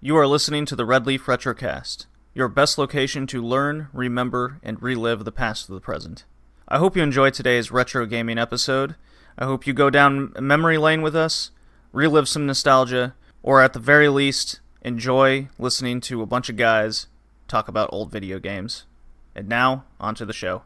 You are listening to the Red Leaf Retrocast, your best location to learn, remember, and relive the past of the present. I hope you enjoyed today's retro gaming episode. I hope you go down memory lane with us, relive some nostalgia, or at the very least, enjoy listening to a bunch of guys talk about old video games. And now, on to the show.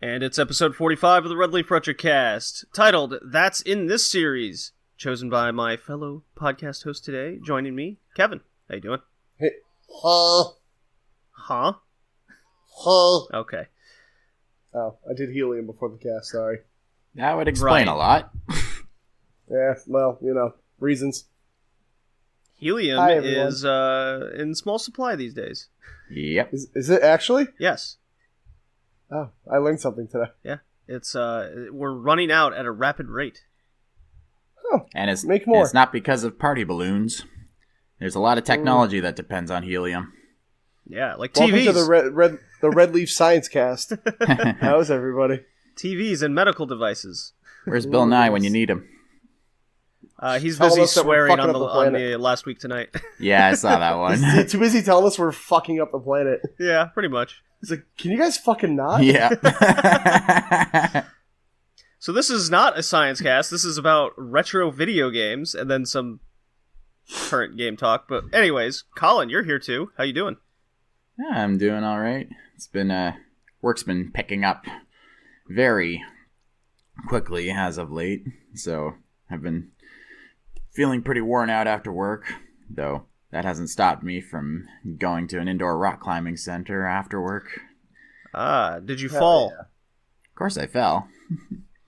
And it's episode 45 of the Red Leaf Retrocast, titled That's in This Series, chosen by my fellow podcast host today, joining me, Kevin. How you doing? Hey. Huh? Okay. Oh, I did helium before the cast, sorry. That would explain a lot. Yeah, well, reasons. Helium Hi, is in small supply these days. Yep. Is it actually? Yes. Oh, I learned something today. Yeah. It's we're running out at a rapid rate. Oh, and it's make more. It's not because of party balloons. There's a lot of technology that depends on helium. Yeah, like Welcome TVs. to the Red Leaf Science Cast. How's everybody? TVs and medical devices. Where's Bill Nye when you need him? He's Telling busy us that we're swearing fucking on up the the last week tonight. Yeah, I saw that one. He's too busy telling us we're fucking up the planet. Yeah, pretty much. He's like, can you guys fucking not? Yeah. So this is not a science cast. This is about retro video games and then some current game talk. But anyways, Colin, you're here too. How you doing? Yeah, I'm doing all right. It's been work's been picking up very quickly as of late, so I've been feeling pretty worn out after work, though that hasn't stopped me from going to an indoor rock climbing center after work. Did you Hell fall? yeah. Of course I fell.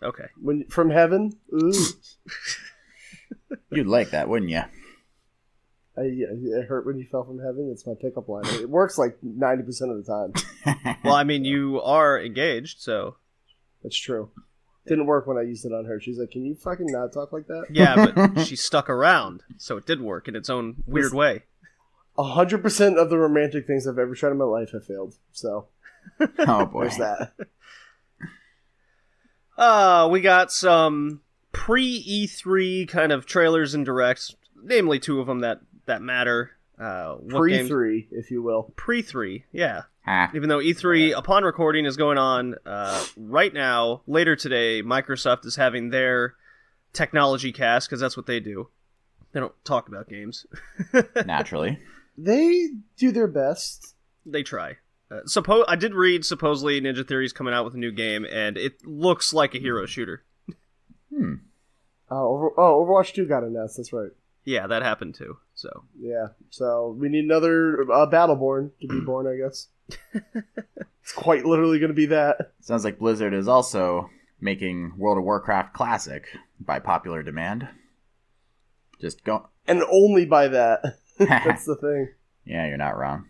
Okay. From heaven? Ooh. You'd like that, wouldn't you? It hurt when you fell from heaven. It's my pickup line. It works like 90% of the time. Well, I mean, you are engaged, so... That's true. Didn't work when I used it on her. She's like, can you fucking not talk like that? Yeah, but she stuck around, so it did work in its own weird way. 100% of the romantic things I've ever tried in my life have failed. So, Oh boy. there's that. We got some pre-E3 kind of trailers and directs, namely two of them that matter. Pre-3, if you will. Pre-3, yeah. Ah. Even though E3, upon recording, is going on right now, later today, Microsoft is having their technology cast, because that's what they do. They don't talk about games. Naturally. They do their best. They try. I did read, supposedly, Ninja Theory's coming out with a new game, and it looks like a hero shooter. Overwatch 2 got announced, that's right. Yeah, that happened too, so... Yeah, so we need another Battleborn to be born, I guess. It's quite literally going to be that. Sounds like Blizzard is also making World of Warcraft Classic by popular demand. Just go... And only by that. That's the thing. Yeah, you're not wrong.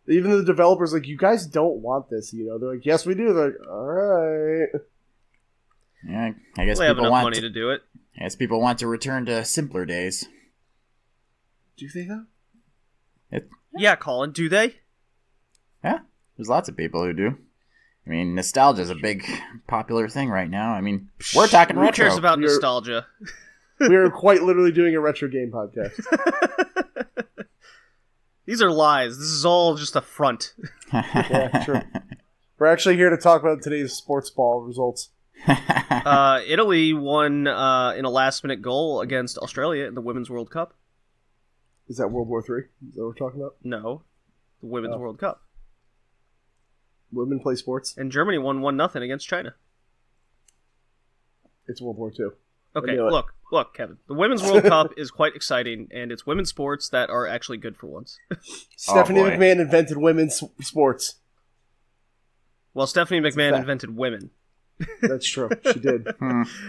Even the developers like, you guys don't want this, They're like, yes, we do. They're like, alright. Yeah, I guess They have people enough want money to do it. I guess people want to return to simpler days. Do they, though? Yeah, Colin, do they? Yeah, there's lots of people who do. I mean, nostalgia is a big popular thing right now. I mean, we're talking Who retro. cares about nostalgia? We are quite literally doing a retro game podcast. These are lies. This is all just a front. Yeah, true. We're actually here to talk about today's sports ball results. Italy won in a last-minute goal against Australia in the Women's World Cup. Is that World War III? Is that what we're talking about? No, the Women's World Cup. Women play sports. And Germany won 1-0 against China. It's World War II. Okay, look, Kevin. The Women's World Cup is quite exciting, and it's women's sports that are actually good for once. Stephanie boy. McMahon invented women's sports. Well, Stephanie McMahon fact. invented women. That's true. She did.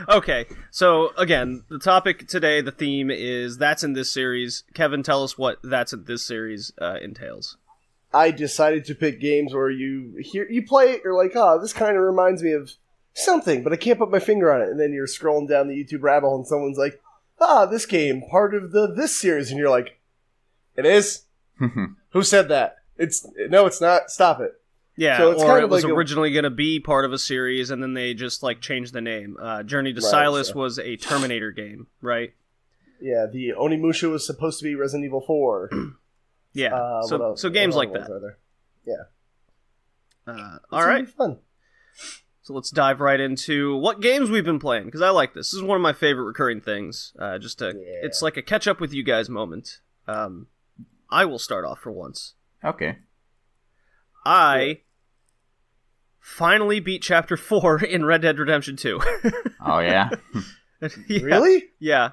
Okay, so again, the topic today, the theme is That's in This Series. Kevin, tell us what That's in This Series entails. I decided to pick games where you play it, you're like, oh, this kind of reminds me of something, but I can't put my finger on it. And then you're scrolling down the YouTube rabbit hole and someone's like, this game, part of this series. And you're like, it is? Who said that? No, it's not. Stop it. Yeah, so it's or kind it of was like originally going to be part of a series, and then they just changed the name. Journey to Silas was a Terminator game, right? Yeah, the Onimusha was supposed to be Resident Evil 4. Yeah, so games like that. Yeah. All right. Fun. So let's dive right into what games we've been playing, because I like this. This is one of my favorite recurring things. It's like a catch up with you guys moment. I will start off for once. Okay. I finally beat Chapter 4 in Red Dead Redemption 2. Oh, yeah? Yeah. Really? Yeah.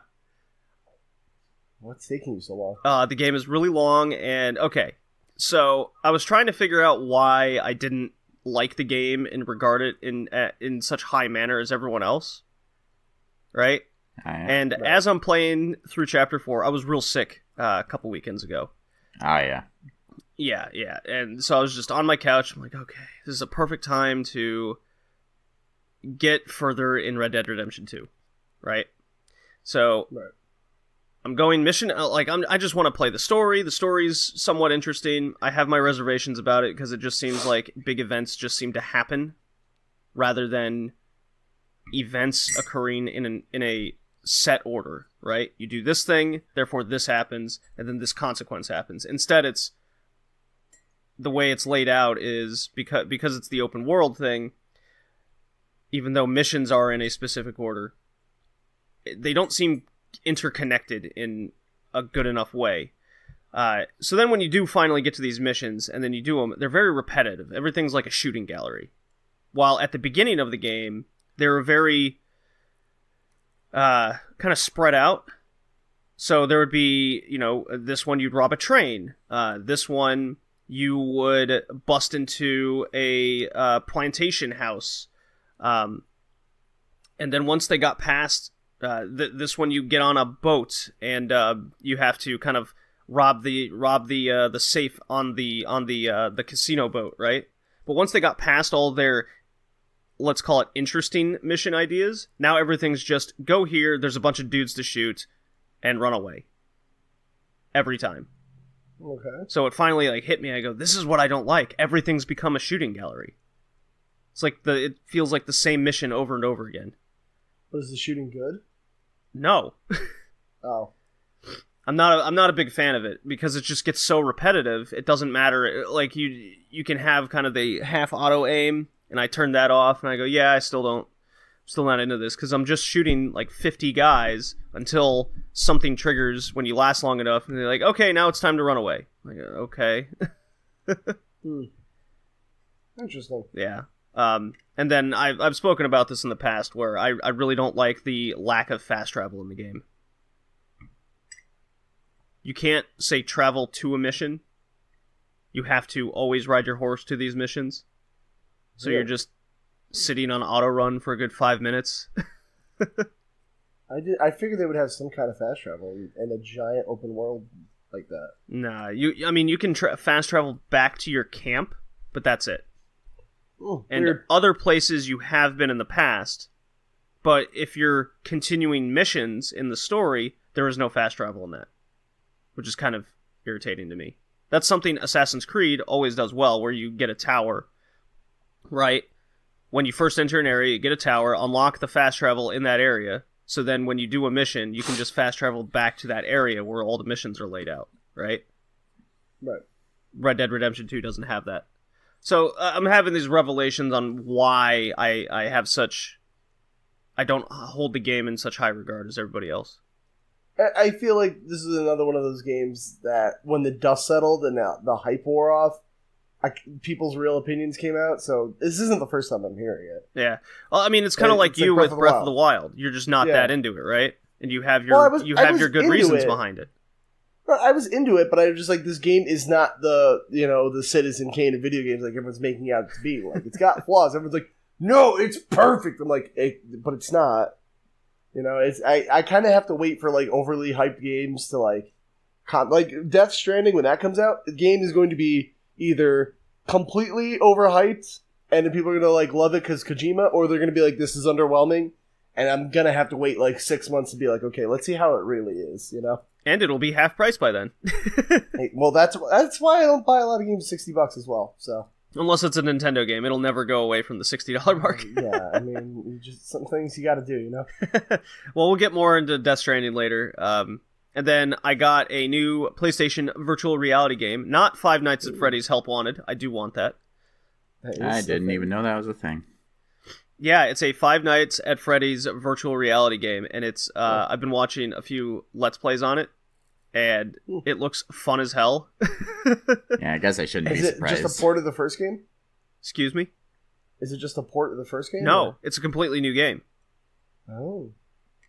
What's taking you so long? The game is really long, and okay. So, I was trying to figure out why I didn't like the game and regard it in such high manner as everyone else. Right? And as I'm playing through Chapter 4, I was real sick a couple weekends ago. Oh, yeah. Yeah. And so I was just on my couch. I'm like, okay, this is a perfect time to get further in Red Dead Redemption 2. Right? So, I'm going mission, I just want to play the story. The story's somewhat interesting. I have my reservations about it because it just seems like big events just seem to happen rather than events occurring in a set order, right? You do this thing, therefore this happens, and then this consequence happens. Instead, it's the way it's laid out is because it's the open world thing, even though missions are in a specific order, they don't seem interconnected in a good enough way. So then when you do finally get to these missions, and then you do them, they're very repetitive. Everything's like a shooting gallery. While at the beginning of the game, they were very kind of spread out. So there would be, this one you'd rob a train. This one you would bust into a plantation house. And then once they got past this one, you get on a boat and you have to kind of rob the safe on the casino boat, right? But once they got past all their, let's call it interesting mission ideas, now everything's just go here, there's a bunch of dudes to shoot, and run away. Every time. Okay. So it finally hit me. I go, this is what I don't like. Everything's become a shooting gallery. It's like it feels like the same mission over and over again. Was the shooting good? No. Oh. I'm not a big fan of it because it just gets so repetitive. It doesn't matter. Like you can have kind of the half auto aim, and I turn that off, and I go, yeah, I'm still not into this because I'm just shooting 50 guys until something triggers when you last long enough, and they're like, okay, now it's time to run away. I'm like, okay. Interesting. Yeah. And then I've spoken about this in the past where I really don't like the lack of fast travel in the game. You can't say travel to a mission. You have to always ride your horse to these missions. So You're just sitting on auto run for a good 5 minutes. I figured they would have some kind of fast travel in a giant open world like that. Nah, you can fast travel back to your camp, but that's it. Ooh, and weird. Other places you have been in the past, but if you're continuing missions in the story, there is no fast travel in that, which is kind of irritating to me. That's something Assassin's Creed always does well, where you get a tower, right? When you first enter an area, you get a tower, unlock the fast travel in that area, so then when you do a mission, you can just fast travel back to that area where all the missions are laid out, right? Right. Red Dead Redemption 2 doesn't have that. So I'm having these revelations on why I don't hold the game in such high regard as everybody else. I feel like this is another one of those games that when the dust settled and the hype wore off, people's real opinions came out. So this isn't the first time I'm hearing it. Yeah. Well, I mean, it's kind of like you with Breath of the Wild. You're just not that into it, right? And you have your good reasons behind it. I was into it, but I was just like, this game is not the Citizen Kane of video games like everyone's making it out to be. Like, it's got flaws. Everyone's like, no, it's perfect. I'm like, but it's not. I kind of have to wait for like overly hyped games to like Death Stranding. When that comes out, the game is going to be either completely overhyped and then people are gonna like love it because Kojima, or they're gonna be like, this is underwhelming, and I'm gonna have to wait like 6 months to be like, okay, let's see how it really is. And it'll be half price by then. Hey, well, that's why I don't buy a lot of games $60 as well. So unless it's a Nintendo game, it'll never go away from the $60 mark. Yeah, I mean, just some things you got to do, Well, we'll get more into Death Stranding later. And then I got a new PlayStation virtual reality game, not Five Nights at Freddy's Help Wanted. I do want that. I didn't even know that was a thing. Yeah, it's a Five Nights at Freddy's virtual reality game, and it's I've been watching a few Let's Plays on it, and it looks fun as hell. Yeah, I guess I shouldn't be surprised. Is it just a port of the first game? Excuse me? Is it just a port of the first game? No, or? It's a completely new game. Oh.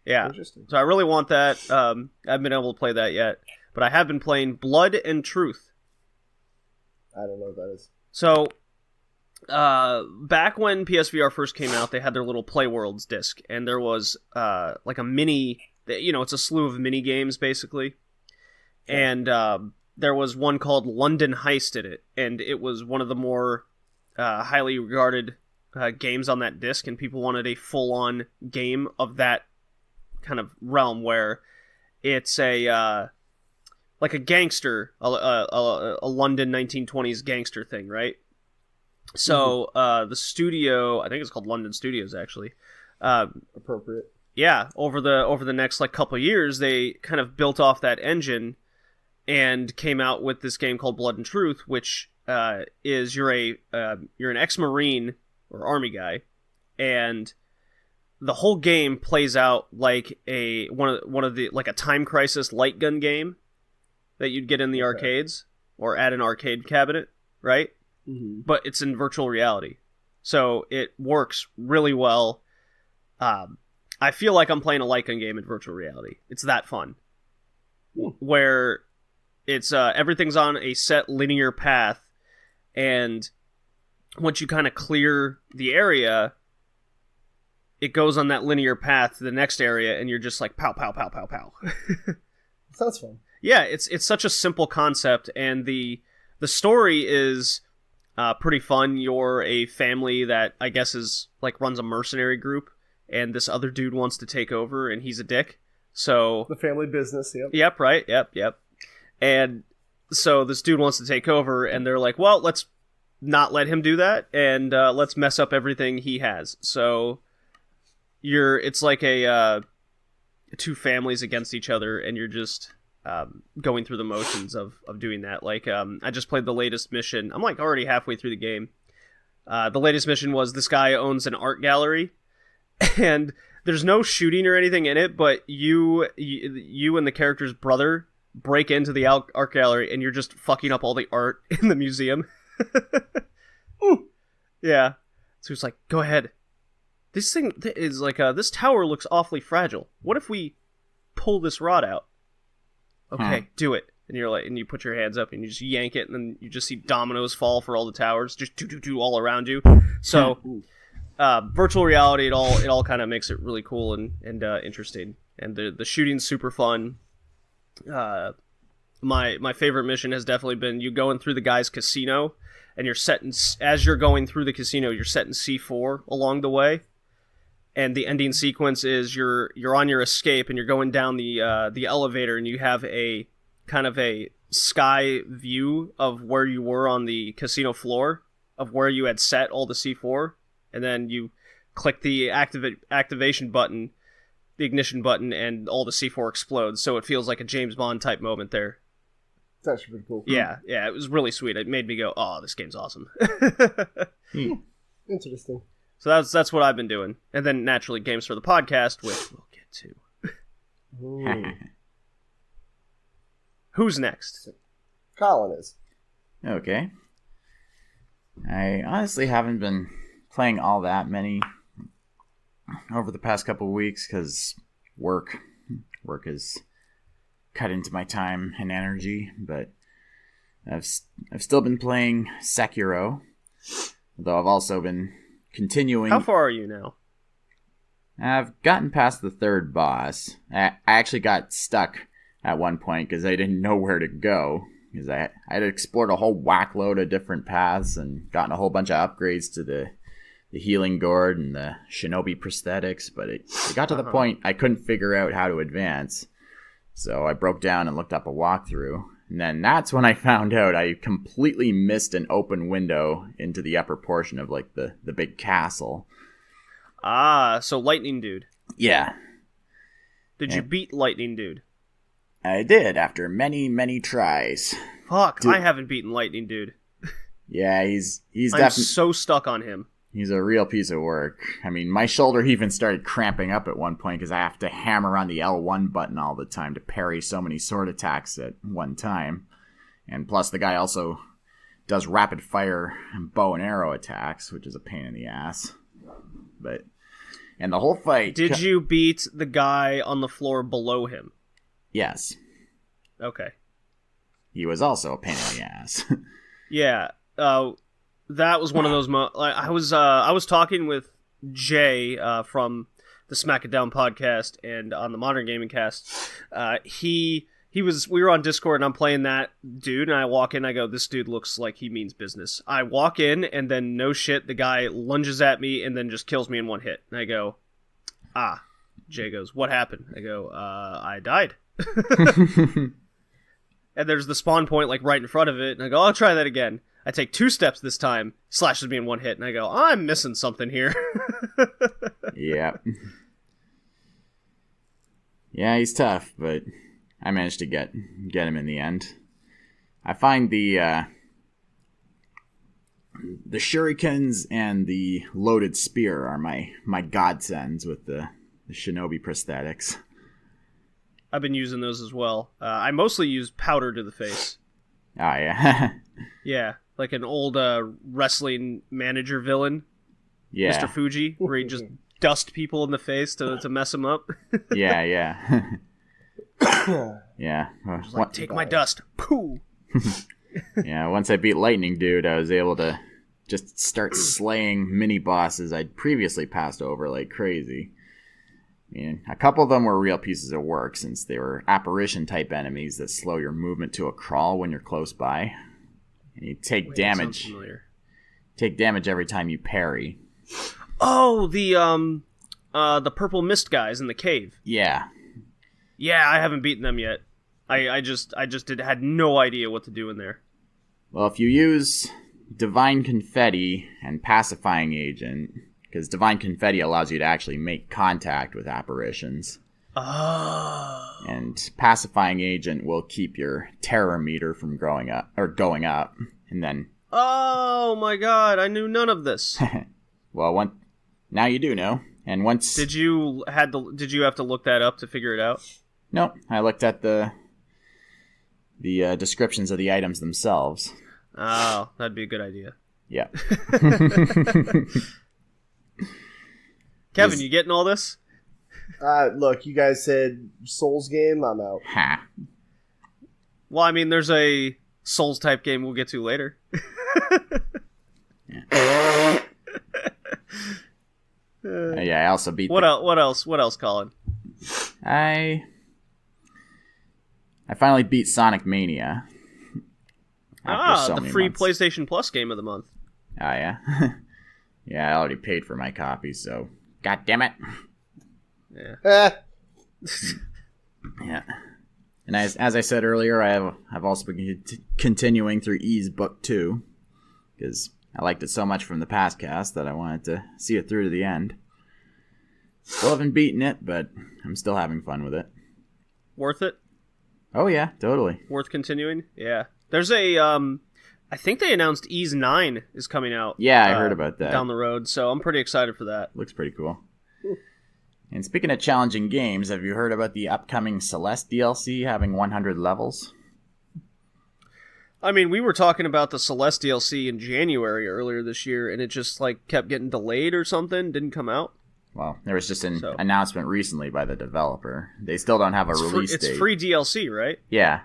Yeah. Interesting. So I really want that. I haven't been able to play that yet, but I have been playing Blood and Truth. I don't know what that is. So, back when PSVR first came out, they had their little Play Worlds disc, and there was like a mini, it's a slew of mini games basically, and there was one called London Heist in it, and it was one of the more highly regarded games on that disc, and people wanted a full-on game of that kind of realm where it's a like a gangster, a London 1920s gangster thing, right? So the studio, I think it's called London Studios, actually. Appropriate. Yeah, over the next like couple of years, they kind of built off that engine and came out with this game called Blood and Truth, which is you're an ex-Marine or Army guy, and the whole game plays out like one of the like a Time Crisis light gun game that you'd get in the arcades or at an arcade cabinet, right? Mm-hmm. But it's in virtual reality, so it works really well. I feel like I'm playing a light gun game in virtual reality. It's that fun, where it's everything's on a set linear path, and once you kind of clear the area, it goes on that linear path to the next area, and you're just like pow, pow, pow, pow, pow. Sounds fun. Yeah, it's such a simple concept, and the story is pretty fun. You're a family that I guess is like runs a mercenary group, and this other dude wants to take over, and he's a dick. So the family business. Yep. Yep. Right. Yep. And so this dude wants to take over, and they're like, well, let's not let him do that, and let's mess up everything he has. So it's like a two families against each other, and you're just going through the motions of doing that. Like, I just played the latest mission. I'm like already halfway through the game. The latest mission was this guy owns an art gallery, and there's no shooting or anything in it, but you and the character's brother break into the art gallery, and you're just fucking up all the art in the museum. Yeah. So he's like, go ahead. This thing is like, this tower looks awfully fragile. What if we pull this rod out? Okay, do it. And you're like, and you put your hands up and you just yank it, and then you just see dominoes fall for all the towers, just do all around you. So, virtual reality, it all kind of makes it really cool and interesting. And the shooting's super fun. My favorite mission has definitely been you going through the guy's casino, and you're setting as you're going through the casino, you're setting C4 along the way. And the ending sequence is you're on your escape, and you're going down the elevator, and you have a kind of a sky view of where you were on the casino floor, of where you had set all the C4, and then you click the activation button, the ignition button, and all the C4 explodes. So it feels like a James Bond type moment there. That's actually pretty cool. Yeah, it was really sweet. It made me go, "Oh, this game's awesome." Interesting. So that's what I've been doing, and then naturally games for the podcast, which we'll get to. Who's next? Colin is. Okay. I honestly haven't been playing all that many over the past couple of weeks because work has cut into my time and energy, but I've still been playing Sekiro, though I've also been continuing. How far are you now? I've gotten past the third boss. I actually got stuck at one point because I didn't know where to go. Because I had explored a whole whack load of different paths and gotten a whole bunch of upgrades to the healing gourd and the shinobi prosthetics, but it got to the point I couldn't figure out how to advance. So I broke down and looked up a walkthrough. And then that's when I found out I completely missed an open window into the upper portion of like the big castle. Ah, so Lightning Dude. Yeah. Did you beat Lightning Dude? I did, after many, many tries. Fuck, I haven't beaten Lightning Dude. Yeah, he's I'm so stuck on him. He's a real piece of work. I mean, my shoulder even started cramping up at one point because I have to hammer on the L1 button all the time to parry so many sword attacks at one time. And plus, the guy also does rapid fire and bow and arrow attacks, which is a pain in the ass. And the whole fight... Did you beat the guy on the floor below him? Yes. Okay. He was also a pain in the ass. Yeah. That was one of those... I was talking with Jay from the Smack It Down podcast and on the Modern Gaming Cast. We were on Discord and I'm playing that dude and I walk in, I go, this dude looks like he means business. I walk in and then no shit, the guy lunges at me and then just kills me in one hit. And I go, Jay goes, what happened? I go, I died. And there's the spawn point like right in front of it and I go, I'll try that again. I take 2 steps this time, slashes me in one hit and I go, I'm missing something here. Yeah. Yeah, he's tough, but I managed to get him in the end. I find the shurikens and the loaded spear are my godsends with the shinobi prosthetics. I've been using those as well. I mostly use powder to the face. Oh, yeah. Yeah, like an old wrestling manager villain. Yeah. Mr. Fuji, where he just dust people in the face to mess them up. Yeah. Yeah. Just like, take my dust. Pooh. Yeah, once I beat Lightning Dude, I was able to just start slaying mini-bosses I'd previously passed over like crazy. I mean, a couple of them were real pieces of work, since they were apparition-type enemies that slow your movement to a crawl when you're close by. And you take damage. Take damage every time you parry. Oh, the purple mist guys in the cave. Yeah. Yeah, I haven't beaten them yet. I just had no idea what to do in there. Well, if you use Divine Confetti and Pacifying Agent, because Divine Confetti allows you to actually make contact with apparitions. Oh. And Pacifying Agent will keep your terror meter from going up. And then... Oh my god, I knew none of this. Well, now you do know. And once... Did you have to look that up to figure it out? No, I looked at the descriptions of the items themselves. Oh, that'd be a good idea. Yeah. Kevin, you getting all this? Look, you guys said Souls game, I'm out. Ha. Well, I mean, there's a Souls type game we'll get to later. Yeah. Yeah, I also beat... What else, Colin? I finally beat Sonic Mania. The free months. PlayStation Plus game of the month. Oh, yeah? Yeah, I already paid for my copy, so... God damn it. Yeah. Yeah. And as I said earlier, I've also been continuing through Ys Book 2, because I liked it so much from the past cast that I wanted to see it through to the end. Still haven't beaten it, but I'm still having fun with it. Worth it? Oh yeah, totally. Worth continuing? Yeah. There's a, I think they announced Ys 9 is coming out. Yeah, I heard about that. Down the road, so I'm pretty excited for that. Looks pretty cool. And speaking of challenging games, have you heard about the upcoming Celeste DLC having 100 levels? I mean, we were talking about the Celeste DLC in January earlier this year, and it just, like, kept getting delayed or something, didn't come out. Well, there was just an announcement recently by the developer. They still don't have a release date. It's free DLC, right? Yeah.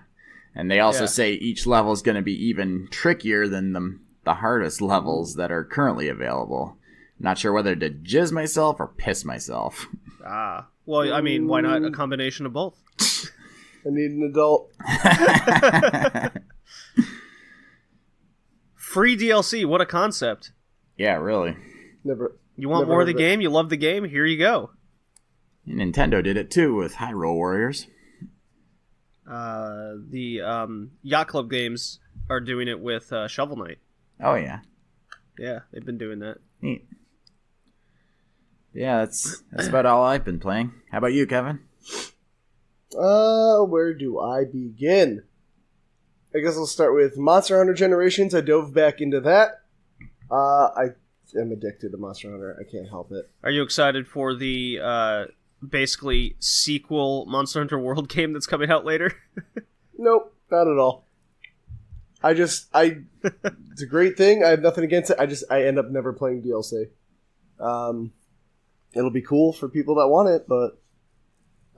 And they also say each level is going to be even trickier than the hardest levels that are currently available. Not sure whether to jizz myself or piss myself. Ah. Well, I mean, why not a combination of both? I need an adult. Free DLC, what a concept. Yeah, really. You want more of the game? You love the game? Here you go. Nintendo did it too with Hyrule Warriors. The Yacht Club games are doing it with Shovel Knight. Oh, yeah. Yeah, they've been doing that. Neat. Yeah, that's about all I've been playing. How about you, Kevin? Where do I begin? I guess I'll start with Monster Hunter Generations. I dove back into that. I am addicted to Monster Hunter. I can't help it. Are you excited for the basically sequel Monster Hunter World game that's coming out later? Nope, not at all. It's a great thing. I have nothing against it. I end up never playing DLC. It'll be cool for people that want it, but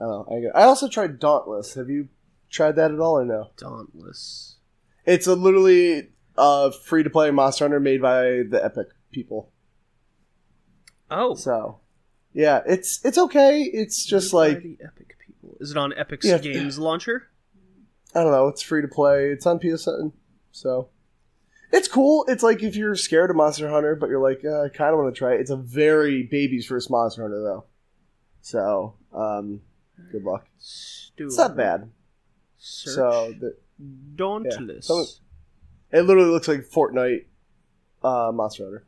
I don't know. I also tried Dauntless. Have you tried that at all or no? Dauntless. It's literally free-to-play Monster Hunter made by the Epic people. Oh. So, yeah, it's okay. It's just like... the Epic people. Is it on Epic's games launcher? I don't know. It's free-to-play. It's on PSN, so... It's cool. It's like if you're scared of Monster Hunter, but you're like, I kind of want to try it. It's a very baby's first Monster Hunter, though. So, good luck. It's not bad. Search. Dauntless. Yeah. It literally looks like Fortnite Monster Hunter.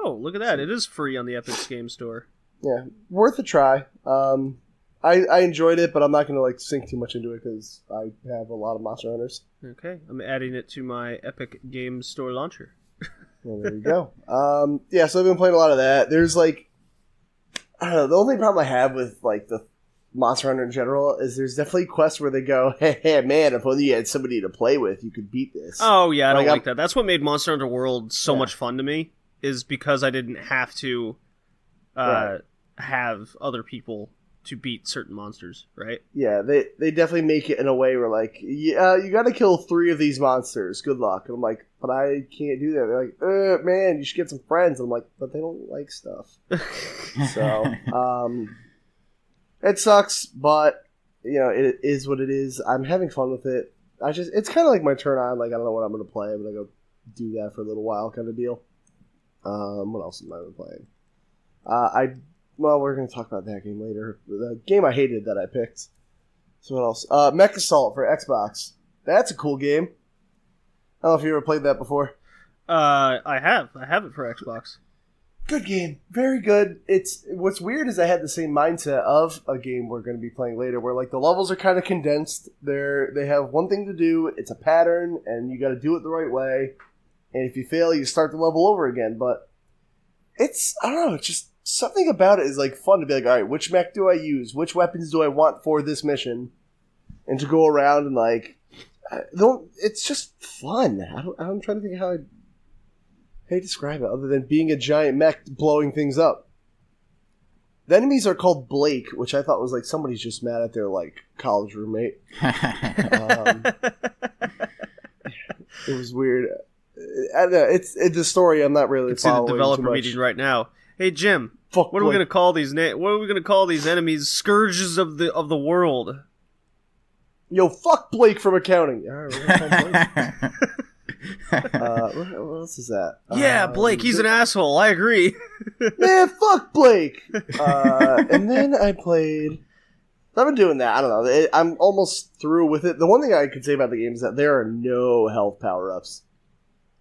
Oh, look at that. It is free on the Epic's Game Store. Yeah, worth a try. I enjoyed it, but I'm not going to like sink too much into it because I have a lot of Monster Hunters. Okay, I'm adding it to my Epic Game Store launcher. Well, there you go. Yeah, so I've been playing a lot of that. There's like, I don't know, the only problem I have with like the Monster Hunter in general is there's definitely quests where they go, hey man, if only you had somebody to play with, you could beat this. Oh yeah, I don't like that. That's what made Monster Hunter World so much fun to me, is because I didn't have to have other people to beat certain monsters, right? Yeah, they definitely make it in a way where like, yeah, you gotta kill 3 of these monsters. Good luck. And I'm like, but I can't do that. They're like, man, you should get some friends. I'm like, but they don't like stuff. So, it sucks, but you know, it is what it is. I'm having fun with it. It's kind of like my turn on. Like, I don't know what I'm gonna play. I'm gonna go do that for a little while, kind of deal. What else am I playing? Well, we're going to talk about that game later. The game I hated that I picked. So what else? Mech Assault for Xbox. That's a cool game. I don't know if you ever played that before. I have. I have it for Xbox. Good game. Very good. What's weird is I had the same mindset of a game we're going to be playing later, where like the levels are kind of condensed. They have one thing to do. It's a pattern, and you got to do it the right way. And if you fail, you start the level over again. But I don't know, it's just something about it is like fun to be like, all right, which mech do I use? Which weapons do I want for this mission? And to go around and like, it's just fun. I'm trying to think how to describe it other than being a giant mech blowing things up. The enemies are called Blake, which I thought was like somebody's just mad at their like college roommate. It was weird. I don't know, it's the story. I'm not really following the developer too much. meeting right now. Hey Jim, Fuck what are we going to call these? What are we going to call these enemies? Scourges of the world. Yo, fuck Blake from accounting. All right, we're gonna call Blake. What else is that? Yeah, Blake. He's an asshole. I agree. Man, fuck Blake. And then I played. I've been doing that. I don't know. I'm almost through with it. The one thing I could say about the game is that there are no health power-ups.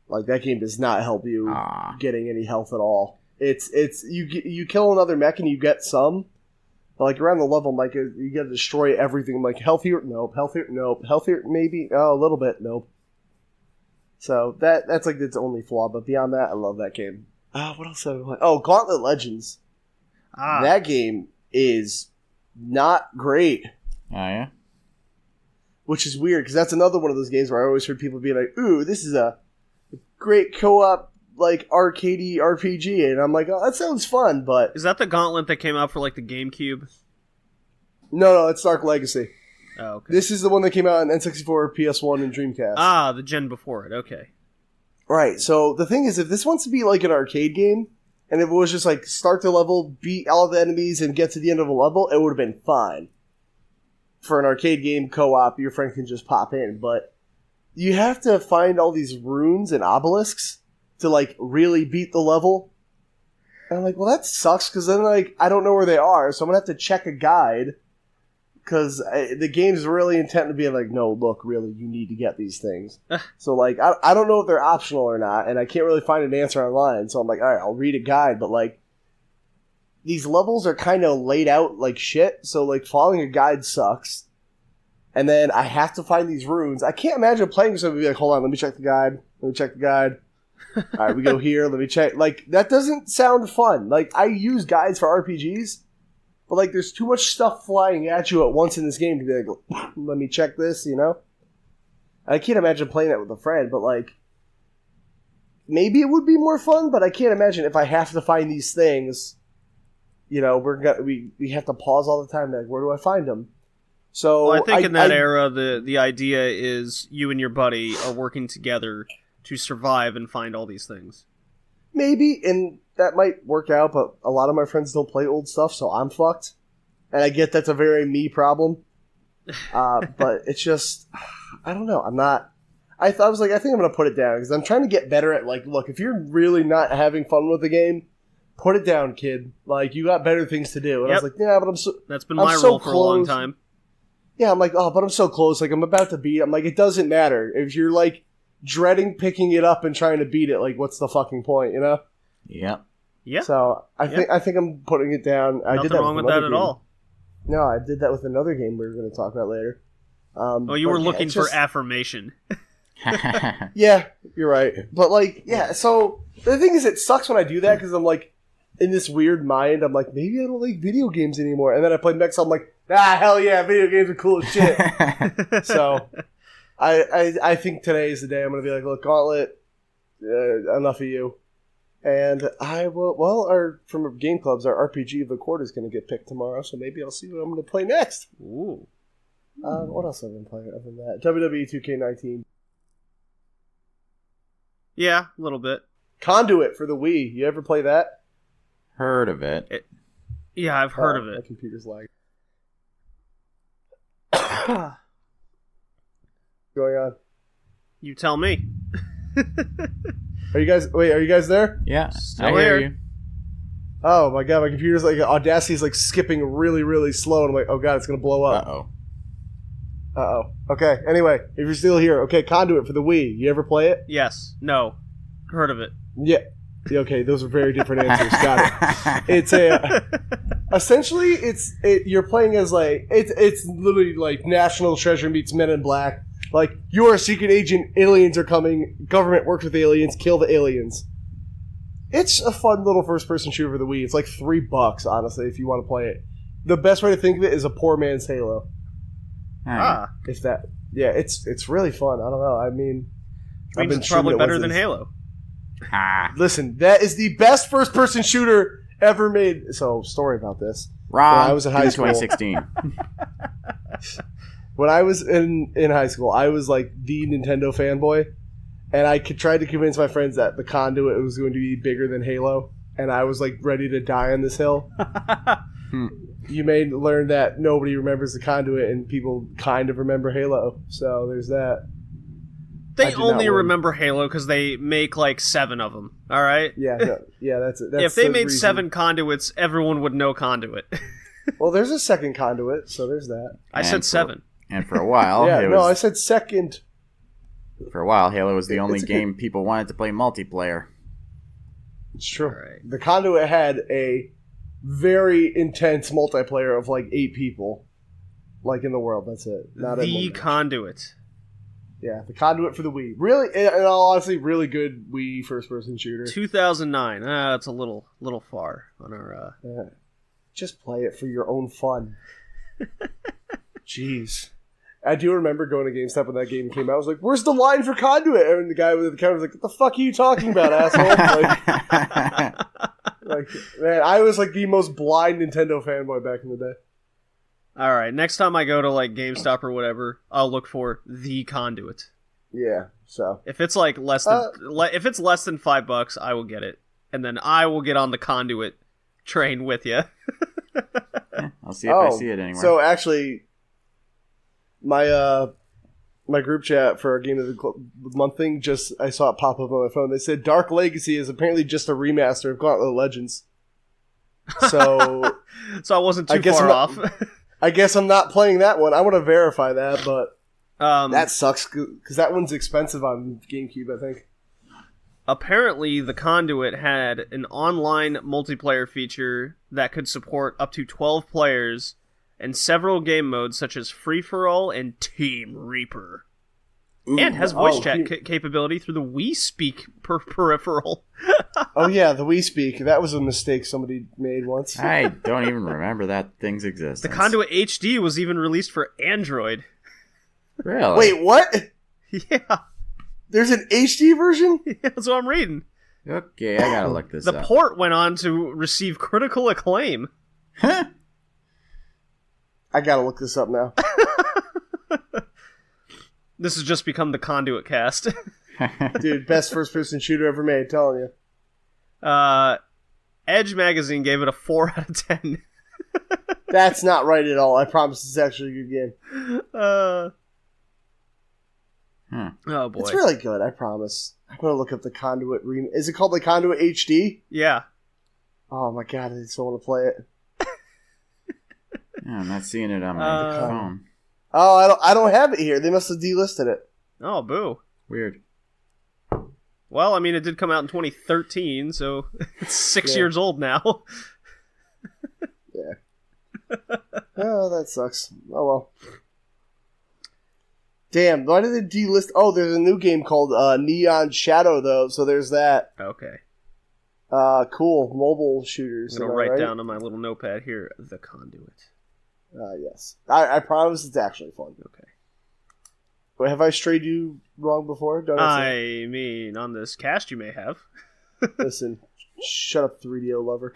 Like, that game does not help you getting any health at all. It's you kill another mech and you get some. But like around the level, like you got to destroy everything. I'm like, health here, nope. Health here, nope. Health here, maybe. Oh, a little bit, nope. So that's like its only flaw. But beyond that, I love that game. What else have I been playing? Oh, Gauntlet Legends. That game is not great. Oh yeah. Which is weird because that's another one of those games where I always heard people be like, "Ooh, this is a great co-op like arcadey RPG, and I'm like, oh, that sounds fun, but Is that the Gauntlet that came out for like the GameCube? no, it's Dark Legacy. Oh, okay. This is the one that came out on N64, PS1, and Dreamcast. Ah, the gen before it. Okay. Right. So the thing is, if this wants to be like an arcade game, and if it was just like start the level, beat all the enemies, and get to the end of a level, it would have been fine. For an arcade game co-op, your friend can just pop in, but you have to find all these runes and obelisks to like really beat the level. And I'm like, well, that sucks, because then like I don't know where they are, so I'm gonna have to check a guide, because the game's really intent to be like, no, look, really, you need to get these things. So like I don't know if they're optional or not, and I can't really find an answer online, so I'm like, all right, I'll read a guide, but like these levels are kind of laid out like shit, so like following a guide sucks. And then I have to find these runes. I can't imagine playing something and be like, hold on, let me check the guide. Let me check the guide. All right, we go here. Let me check. Like, that doesn't sound fun. Like, I use guides for RPGs, but like, there's too much stuff flying at you at once in this game to be like, let me check this, you know? I can't imagine playing that with a friend, but like, maybe it would be more fun, but I can't imagine if I have to find these things, you know, we have to pause all the time. Like, where do I find them? So well, I think in that era, the idea is you and your buddy are working together to survive and find all these things. Maybe, and that might work out, but a lot of my friends don't play old stuff, so I'm fucked. And I get that's a very me problem. But it's just, I don't know. I'm not. I was like, I think I'm going to put it down, because I'm trying to get better at, like, look, if you're really not having fun with the game, put it down, kid. Like, you got better things to do. And I was like, yeah, but That's been my role for a long time. Yeah, I'm like, oh, but I'm so close. Like, I'm about to beat it. I'm like, it doesn't matter. If you're, like, dreading picking it up and trying to beat it, like, what's the fucking point, you know? Yep. Yeah. So, I think I'm putting it down. I did that wrong with that at all. No, I did that with another game we were going to talk about later. You were looking for affirmation. Yeah, you're right. But, like, yeah, so, the thing is, it sucks when I do that, because I'm, like, in this weird mind, I'm like, maybe I don't like video games anymore. And then I play Mex, I'm like, hell yeah, video games are cool as shit. So, I think today is the day I'm going to be like, look, Gauntlet, enough of you. And I will, from Game Clubs, our RPG of the quarter is going to get picked tomorrow, so maybe I'll see what I'm going to play next. Ooh. What else have I been playing other than that? WWE 2K19. Yeah, a little bit. Conduit for the Wii. You ever play that? Heard of it. Yeah, I've heard of it. My computer's lagging. Going on? You tell me. Are you guys there? Yeah, Still I hear here. you. Oh my god, my computer's like, Audacity's like skipping really, really slow, and I'm like, oh god, it's gonna blow up. Uh-oh. Okay, anyway, if you're still here, okay, Conduit for the Wii. You ever play it? Yes. No. Heard of it. Yeah. Okay, those are very different answers. Got it. It's essentially you're playing as like it's literally like National Treasure meets Men in Black. Like, you are a secret agent, aliens are coming, government works with aliens, kill the aliens. It's a fun little first person shooter for the Wii. It's like $3, honestly, if you want to play it. The best way to think of it is a poor man's Halo. Ah. If that, yeah, it's really fun. I don't know. I mean, Means it's probably better than Halo. Listen, that is the best first person shooter ever made. So, story about this. Wrong. When I was in high school. 2016. When I was in high school, I was like the Nintendo fanboy, and I tried to convince my friends that the Conduit was going to be bigger than Halo, and I was like ready to die on this hill. You may learn that nobody remembers the Conduit, and people kind of remember Halo. So there's that. They only remember Halo because they make like 7 of them. All right. Yeah, no, yeah, that's it. That's if they the made reason. 7 Conduits, everyone would know Conduit. Well, there's a second Conduit, so there's that. I said 7. And for a while, I said second. For a while, Halo was the only game people wanted to play multiplayer. It's true. Right. The Conduit had a very intense multiplayer of like 8 people, like in the world. That's it. Not the Conduit. Yeah, the Conduit for the Wii. Really, in all honesty, really good Wii first-person shooter. 2009. That's a little far on our. Just play it for your own fun. Jeez. I do remember going to GameStop when that game came out. I was like, "Where's the line for Conduit?" And the guy with the counter was like, "What the fuck are you talking about, asshole?" Like, man, I was like the most blind Nintendo fanboy back in the day. All right, next time I go to like GameStop or whatever, I'll look for the Conduit. Yeah, so if it's like less than if it's less than $5, I will get it, and then I will get on the Conduit train with you. I'll see if I see it anywhere. So actually, my group chat for our Game of the Month thing, I saw it pop up on my phone. They said Dark Legacy is apparently just a remaster of Gauntlet Legends. So, so I wasn't too far off. I guess I'm not playing that one. I want to verify that, but that sucks because that one's expensive on GameCube, I think. Apparently, the Conduit had an online multiplayer feature that could support up to 12 players and several game modes such as Free-for-All and Team Reaper. Ooh, and has voice chat capability through the Wii Speak peripheral. Oh yeah, the Wii Speak. That was a mistake somebody made once. I don't even remember that thing's existence. The Conduit HD was even released for Android. Really? Wait, what? Yeah. There's an HD version? Yeah, that's what I'm reading. Okay, I gotta look this up. The port went on to receive critical acclaim. Huh? I gotta look this up now. This has just become the Conduit cast. Dude, best first-person shooter ever made, telling you. Edge Magazine gave it a 4 out of 10. That's not right at all. I promise it's actually a good game. Oh, boy. It's really good, I promise. I'm going to look up the Conduit Is it called the Conduit HD? Yeah. Oh my god, I just want to play it. Yeah, I'm not seeing it on my phone. Oh, I don't have it here. They must have delisted it. Oh, boo. Weird. Well, I mean, it did come out in 2013, so it's 6 years old now. Yeah. Oh, that sucks. Oh, well. Damn, why did they delist? Oh, there's a new game called Neon Shadow, though, so there's that. Okay. Cool. Mobile shooters. I'm going to write down on my little notepad here, the Conduit. Yes. I promise it's actually fun. Okay. Wait, have I strayed you wrong before? I mean, on this cast you may have. Listen, shut up, 3DO lover.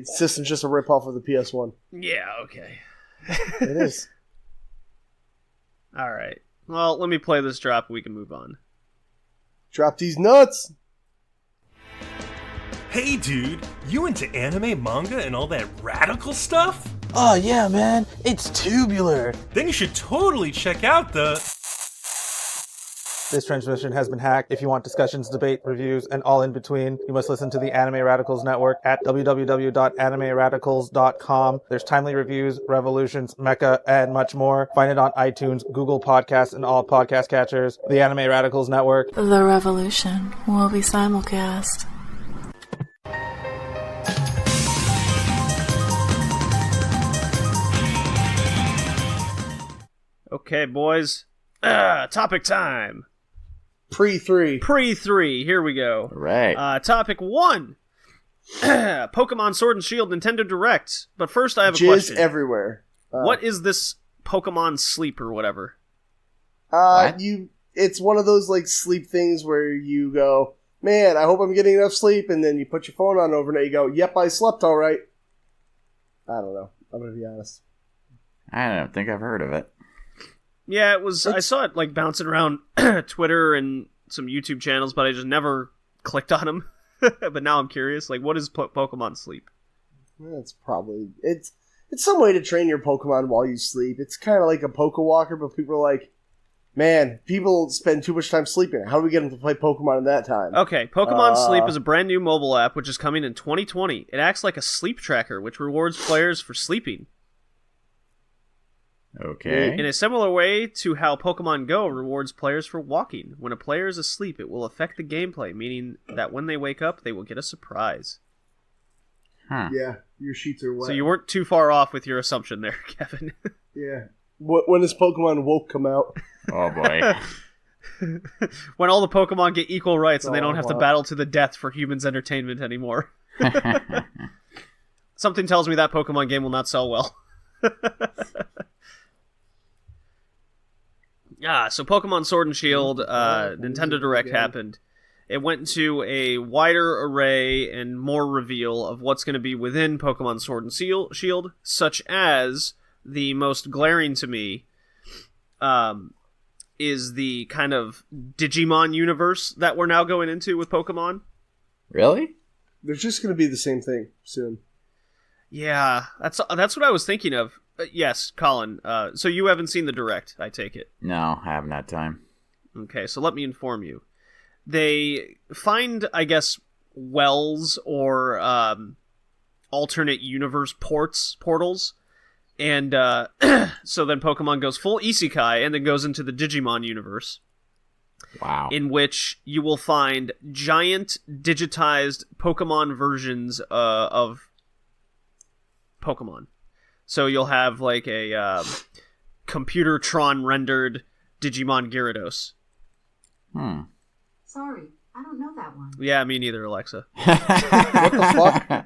System's just a ripoff of the PS1. Yeah, okay. It is. Alright. Well, let me play this drop and we can move on. Drop these nuts! Hey dude, you into anime, manga, and all that radical stuff? Oh yeah, man, it's tubular. Then you should totally check out the... This transmission has been hacked. If you want discussions, debate, reviews, and all in between, you must listen to the Anime Radicals Network at www.animeradicals.com. There's timely reviews, revolutions, mecha, and much more. Find it on iTunes, Google Podcasts, and all podcast catchers. The Anime Radicals Network. The revolution will be simulcast. Okay, boys. Topic time. Pre-3. Here we go. Right. Topic 1. Pokemon Sword and Shield Nintendo Direct. But first I have a Jizz question. Everywhere. What is this Pokemon Sleep or whatever? It's one of those like sleep things where you go, man, I hope I'm getting enough sleep, and then you put your phone on overnight, you go, yep, I slept all right. I don't know. I'm going to be honest. I don't think I've heard of it. Yeah, it was. I saw it like bouncing around Twitter and some YouTube channels, but I just never clicked on them. But now I'm curious. Like, what is Pokemon Sleep? It's some way to train your Pokemon while you sleep. It's kind of like a Pokewalker, but people are like, man, people spend too much time sleeping. How do we get them to play Pokemon in that time? Okay, Pokemon Sleep is a brand new mobile app which is coming in 2020. It acts like a sleep tracker, which rewards players for sleeping. Okay. In a similar way to how Pokemon Go rewards players for walking. When a player is asleep, it will affect the gameplay, meaning that when they wake up, they will get a surprise. Huh. Yeah, your sheets are wet. So you weren't too far off with your assumption there, Kevin. Yeah. When does Pokemon Woke come out? Oh, boy. When all the Pokemon get equal rights and they don't have to battle to the death for humans' entertainment anymore. Something tells me that Pokemon game will not sell well. So Pokemon Sword and Shield, Nintendo Direct happened. It went into a wider array and more reveal of what's going to be within Pokemon Sword and Shield, such as the most glaring to me is the kind of Digimon universe that we're now going into with Pokemon. Really? They're just going to be the same thing soon. Yeah, that's what I was thinking of. Yes, Colin. So you haven't seen the Direct, I take it. No, I haven't had time. Okay, so let me inform you. They find, I guess, wells or alternate universe portals, and so then Pokemon goes full isekai and then goes into the Digimon universe. Wow. In which you will find giant digitized Pokemon versions of Pokemon. So you'll have like a computer-tron rendered Digimon Gyarados. Sorry, I don't know that one. Yeah, me neither, Alexa. What the fuck?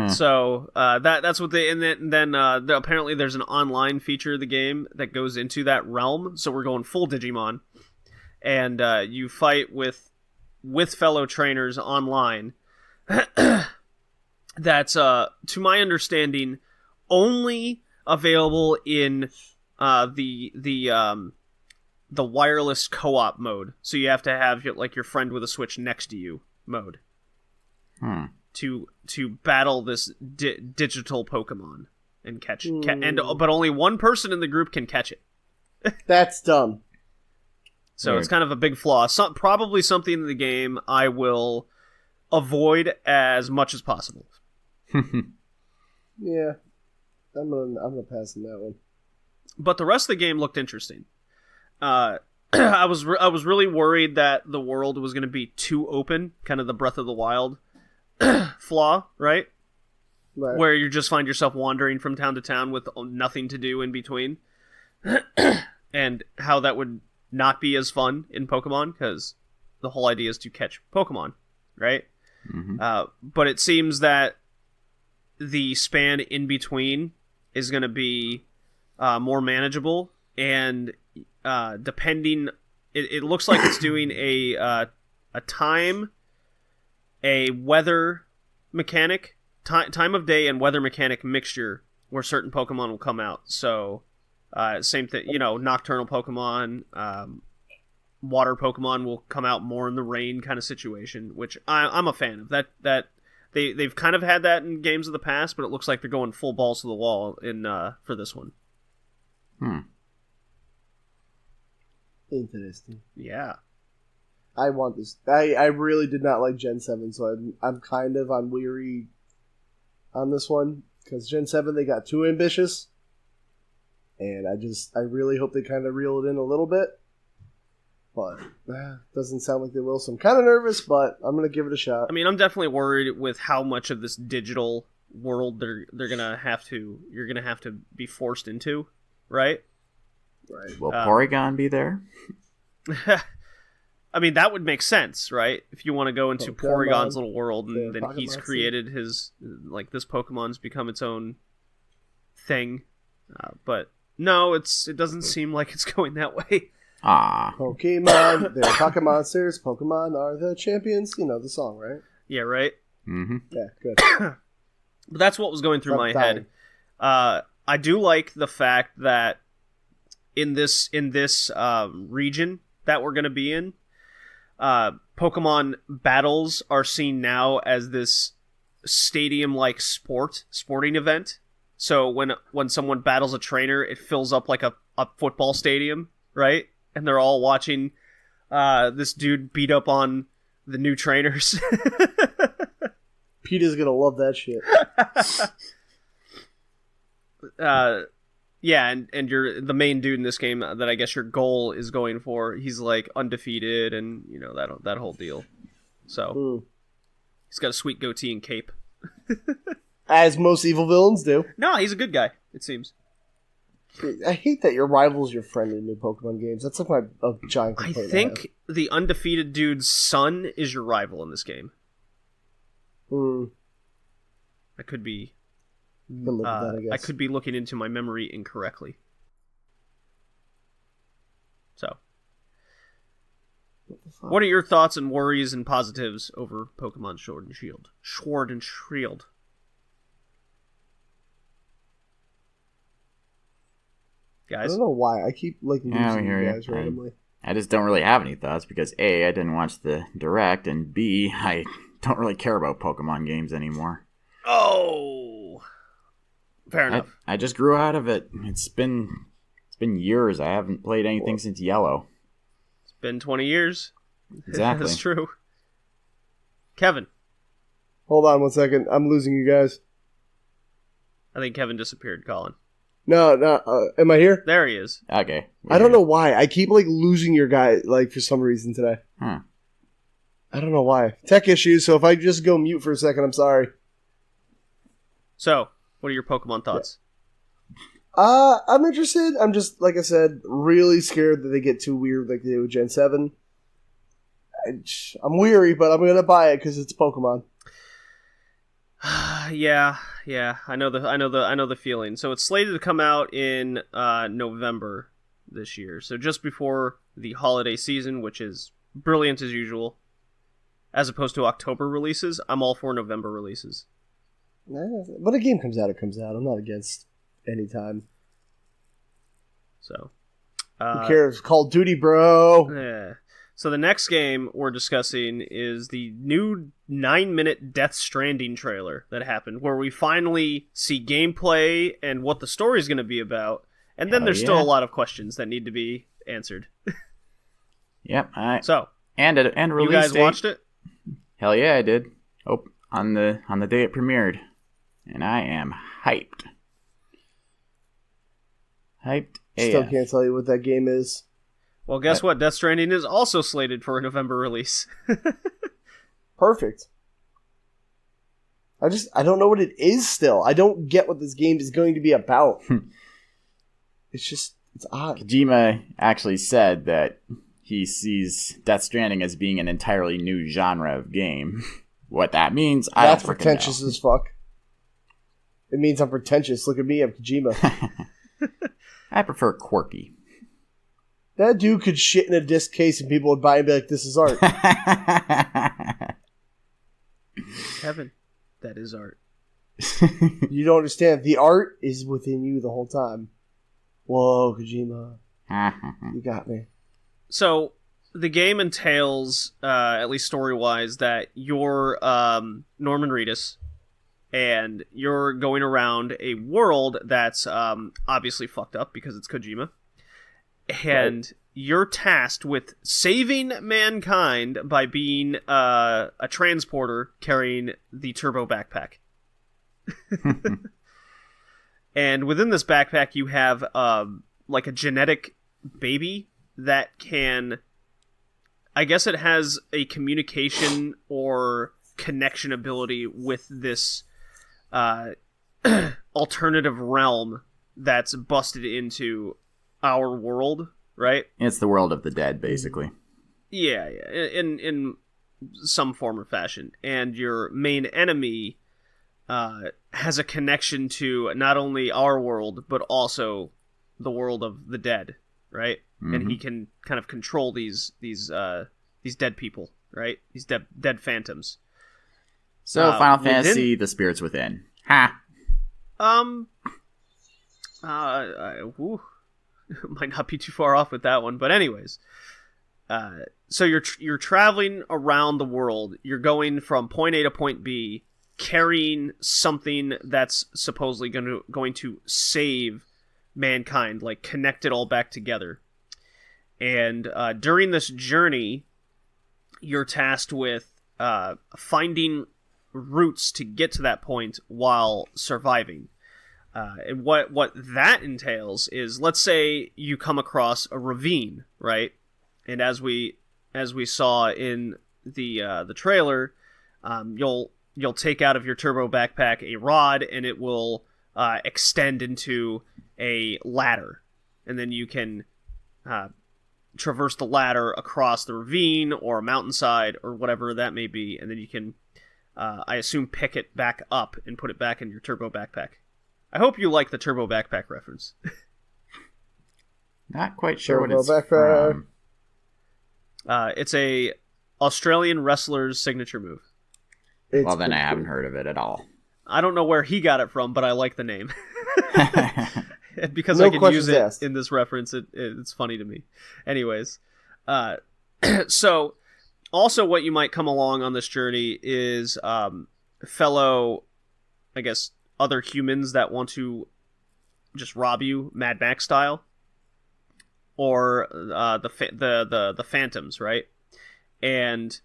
So that's what they, and then apparently there's an online feature of the game that goes into that realm. So we're going full Digimon, and you fight with fellow trainers online. That's to my understanding only available in the wireless co-op mode. So you have to have your friend with a Switch next to you mode. To battle this digital Pokemon and catch it. But only one person in the group can catch it. That's dumb. So it's kind of a big flaw. Probably something in the game I will avoid as much as possible. Yeah, I'm gonna pass on that one. But the rest of the game looked interesting. I was really worried that the world was going to be too open, kind of the Breath of the Wild flaw, right? Where you just find yourself wandering from town to town with nothing to do in between, and how that would not be as fun in Pokemon, because the whole idea is to catch Pokemon, right? But it seems that the span in between is going to be more manageable, and depending, it looks like it's doing a time, a weather mechanic, time of day and weather mechanic mixture where certain Pokemon will come out. So same thing, nocturnal Pokemon, water Pokemon will come out more in the rain kind of situation, which I'm a fan of. That they've kind of had that in games of the past, but it looks like they're going full balls to the wall in for this one. Interesting. Yeah. I want this. I really did not like Gen 7, so I'm kind of on weary on this one, because Gen 7 they got too ambitious, and I really hope they kind of reel it in a little bit, but doesn't sound like they will, so I'm kind of nervous, but I'm going to give it a shot. I mean, I'm definitely worried with how much of this digital world you're going to have to be forced into, right? Right. Will Porygon be there? I mean, that would make sense, right? If you want to go into Porygon's little world, and then he's Monster. created his, this Pokemon's become its own thing. But no, it doesn't seem like it's going that way. Pokemon, they're pocket monsters. Pokemon are the champions. You know the song, right? Yeah, right? Yeah, good. But that's what was going through my head. I do like the fact that in this region that we're going to be in, Pokemon battles are seen now as this stadium-like sporting event. So when someone battles a trainer, it fills up like a football stadium, right? And they're all watching this dude beat up on the new trainers. Peter's gonna love that shit. Yeah, and you're the main dude in this game that I guess your goal is going for. He's like undefeated, and that whole deal. So he's got a sweet goatee and cape, as most evil villains do. No, he's a good guy. It seems. I hate that your rival's your friend in new Pokemon games. That's like a giant complaint. I think the undefeated dude's son is your rival in this game. I could be. I could be looking into my memory incorrectly. So, what are your thoughts and worries and positives over Pokemon Sword and Shield? Sword and Shield. I Guys? don't know why. I keep losing you guys randomly. I just don't really have any thoughts because A, I didn't watch the Direct, and B, I don't really care about Pokemon games anymore. Oh! Fair enough. I just grew out of it. It's been years. I haven't played anything since Yellow. It's been 20 years. Exactly. That's true. Kevin. Hold on 1 second. I'm losing you guys. I think Kevin disappeared, Colin. No. Am I here? There he is. Okay. I don't know why. I keep losing your guy for some reason today. Huh. I don't know why. Tech issues. So if I just go mute for a second, I'm sorry. So, what are your Pokemon thoughts? I'm interested. I'm just, like I said, really scared that they get too weird like they did with Gen 7. I'm weary, but I'm going to buy it because it's Pokemon. Yeah. I know the feeling. So it's slated to come out in November this year. So just before the holiday season, which is brilliant as usual. As opposed to October releases, I'm all for November releases. But a game comes out, it comes out. I'm not against any time. So, who cares? Call of Duty, bro. Yeah. So the next game we're discussing is the new 9-minute Death Stranding trailer that happened, where we finally see gameplay and what the story's going to be about, and then there's still a lot of questions that need to be answered. Yep. So, and release you guys date. watched it? Hell yeah, I did. Oh, on the day it premiered, and I am hyped. Hyped. Still AF. can't tell you what that game is. Well, guess what? Death Stranding is also slated for a November release. Perfect. I don't know what it is still. I don't get what this game is going to be about. It's odd. Kojima actually said that he sees Death Stranding as being an entirely new genre of game. What that means, I don't That's freaking pretentious know. as fuck. It means I'm pretentious. Look at me, I'm Kojima. I prefer quirky. That dude could shit in a disc case and people would buy it and be like, this is art. Kevin, that is art. You don't understand. The art is within you the whole time. Whoa, Kojima. You got me. So, the game entails, at least story-wise, that you're Norman Reedus, and you're going around a world that's obviously fucked up because it's Kojima. And you're tasked with saving mankind by being a transporter carrying the turbo backpack. And within this backpack, you have a genetic baby that can... I guess it has a communication or connection ability with this alternative realm that's busted into our world, right? It's the world of the dead, basically. Yeah, in some form or fashion. And your main enemy has a connection to not only our world, but also the world of the dead, right? Mm-hmm. And he can kind of control these dead people, right? These dead phantoms. So Final Fantasy, The Spirits Within. Ha! Might not be too far off with that one, but anyways. So you're traveling around the world. You're going from point A to point B, carrying something that's supposedly going to save mankind, like connect it all back together. And during this journey, you're tasked with finding routes to get to that point while surviving. And what that entails is, let's say you come across a ravine, right? And as we saw in the trailer, you'll take out of your turbo backpack a rod, and it will extend into a ladder, and then you can traverse the ladder across the ravine or a mountainside or whatever that may be, and then you can, I assume, pick it back up and put it back in your turbo backpack. I hope you like the turbo backpack reference. Not quite sure what Turbo it's backfire. from. It's a Australian wrestler's signature move. Well, then I haven't heard of it at all. I don't know where he got it from, but I like the name. Because No I can use questions it asked. in this reference, it's funny to me. Anyways, so also what you might come along on this journey is fellow, I guess, other humans that want to just rob you, Mad Max style, or the phantoms, right? And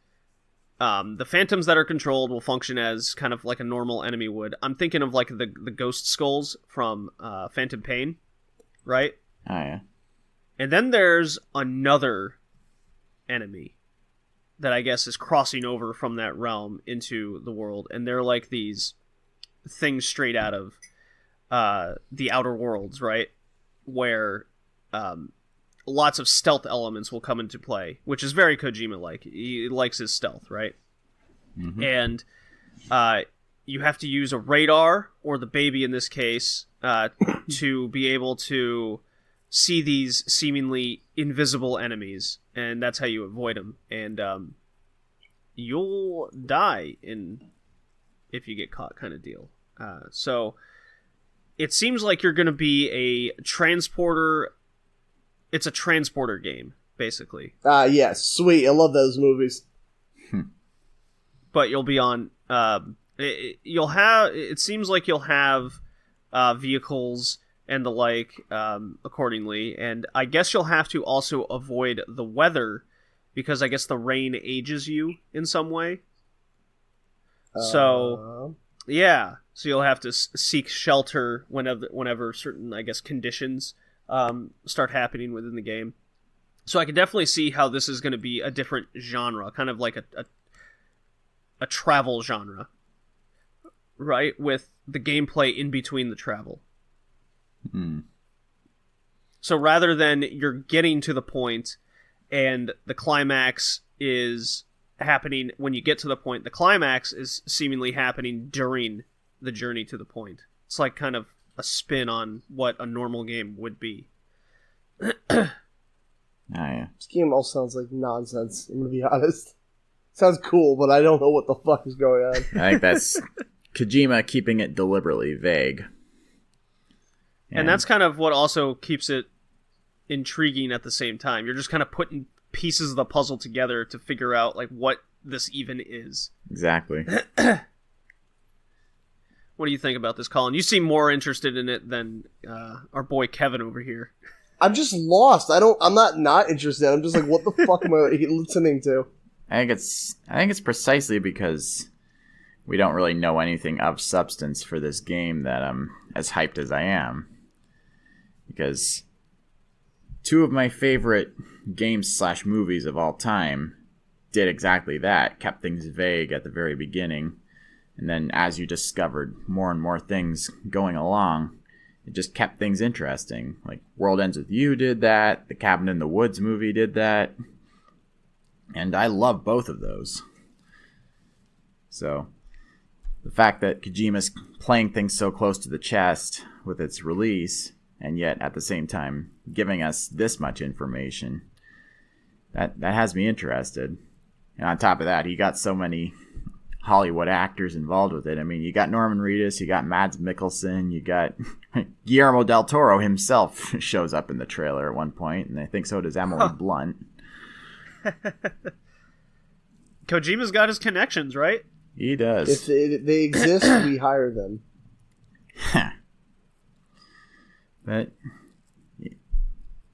the phantoms that are controlled will function as kind of like a normal enemy would. I'm thinking of like the ghost skulls from Phantom Pain, right? Oh, yeah. And then there's another enemy that I guess is crossing over from that realm into the world, and they're like these things straight out of the Outer Worlds, right? Where lots of stealth elements will come into play, which is very Kojima-like. He likes his stealth, right? Mm-hmm. And you have to use a radar, or the baby in this case, to be able to see these seemingly invisible enemies, and that's how you avoid them. And you'll die if you get caught, kind of deal. So it seems like you're going to be a transporter. It's a transporter game, basically. Yes, sweet. I love those movies. But you'll be on. You'll have. It seems like you'll have vehicles and the like accordingly, and I guess you'll have to also avoid the weather because I guess the rain ages you in some way. So yeah, so you'll have to seek shelter whenever certain, I guess, conditions start happening within the game. So I can definitely see how this is going to be a different genre, kind of like a travel genre, right? With the gameplay in between the travel. So rather than you're getting to the point and the climax is happening when you get to the point, the climax is seemingly happening during the journey to the point. It's like kind of a spin on what a normal game would be. Oh, yeah. This game all sounds like nonsense, I'm gonna be honest. Sounds cool, but I don't know what the fuck is going on. I think that's Kojima keeping it deliberately vague. And that's kind of what also keeps it intriguing at the same time. You're just kind of putting pieces of the puzzle together to figure out like what this even is. Exactly. What do you think about this, Colin? You seem more interested in it than our boy Kevin over here. I'm just lost. I'm not interested. I'm just like, what the fuck am I listening to? I think it's precisely because we don't really know anything of substance for this game that I'm as hyped as I am. Because two of my favorite games/movies of all time did exactly that, kept things vague at the very beginning, and then as you discovered more and more things going along, it just kept things interesting. Like World Ends With You did that, the Cabin in the Woods movie did that, and I love both of those. So the fact that Kojima's playing things so close to the chest with its release, and yet at the same time giving us this much information, that has me interested. And on top of that, he got so many Hollywood actors involved with it. I mean, you got Norman Reedus, you got Mads Mikkelsen, you got Guillermo del Toro himself shows up in the trailer at one point, and I think so does Emily Blunt. Kojima's got his connections, right? He does. If they exist, we hire them. But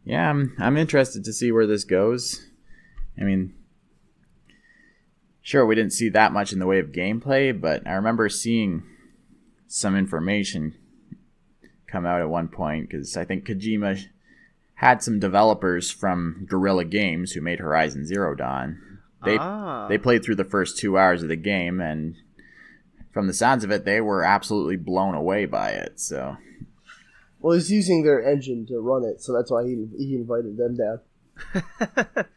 yeah, I'm interested to see where this goes. I mean, sure, we didn't see that much in the way of gameplay, but I remember seeing some information come out at one point, because I think Kojima had some developers from Guerrilla Games who made Horizon Zero Dawn. They played through the first 2 hours of the game, and from the sounds of it, they were absolutely blown away by it. So, well, he's using their engine to run it, so that's why he invited them down.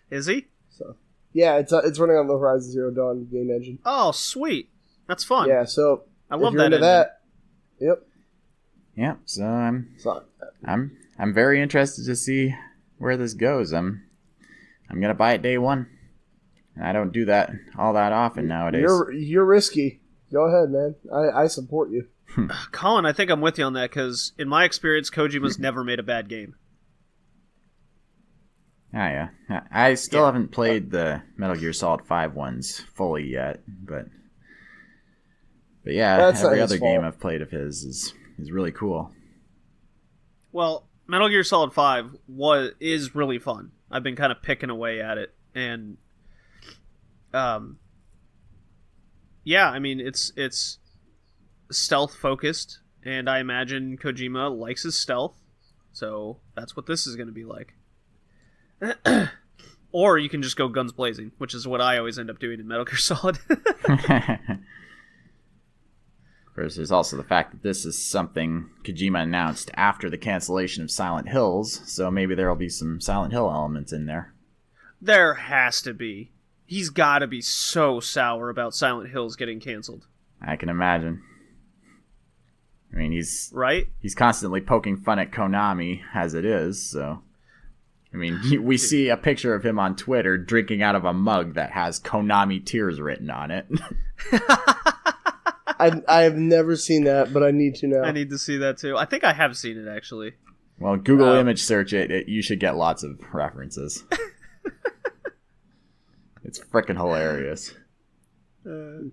Is he? So, yeah, it's running on the Horizon Zero Dawn game engine. Oh, sweet! That's fun. Yeah, so I love if you're that. Into that. Yep. Yeah, so I'm very interested to see where this goes. I'm gonna buy it day one. And I don't do that all that often nowadays. You're risky. Go ahead, man. I support you. Colin, I think I'm with you on that, because in my experience, Kojima's never made a bad game. Yeah. I still haven't played the Metal Gear Solid 5 ones fully yet, but yeah, That's every not other his game fault. I've played of his is really cool. Well, Metal Gear Solid 5 is really fun. I've been kind of picking away at it, and yeah, I mean, it's stealth focused, and I imagine Kojima likes his stealth, so that's what this is going to be like. Or you can just go guns blazing, which is what I always end up doing in Metal Gear Solid. Of course, there's also the fact that this is something Kojima announced after the cancellation of Silent Hills, so maybe there'll be some Silent Hill elements in there. There has to be. He's got to be so sour about Silent Hills getting canceled. I can imagine. I mean, he's constantly poking fun at Konami as it is, so... I mean, we see a picture of him on Twitter drinking out of a mug that has Konami tears written on it. I have never seen that, but I need to now. I need to see that too. I think I have seen it, actually. Well, Google image search it. You should get lots of references. It's freaking hilarious. Good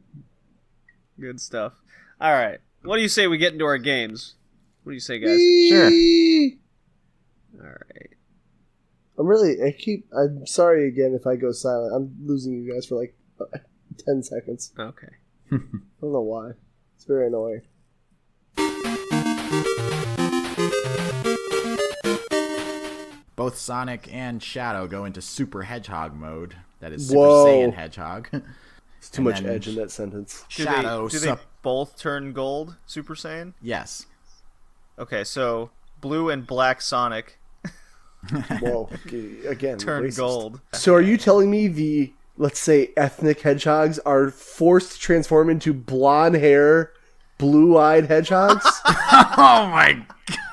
stuff. All right. What do you say we get into our games? What do you say, guys? Sure. All right. I'm sorry again if I go silent. I'm losing you guys for like 10 seconds. Okay. I don't know why. It's very annoying. Both Sonic and Shadow go into Super Hedgehog mode. That is Whoa. Super Saiyan Hedgehog. It's too much edge in that sentence. Shadow. Do they both turn gold, Super Saiyan? Yes. Okay, so blue and black Sonic Whoa. Again, turn racist. gold. So are you telling me the, let's say, ethnic hedgehogs are forced to transform into blonde hair, blue-eyed hedgehogs? Oh my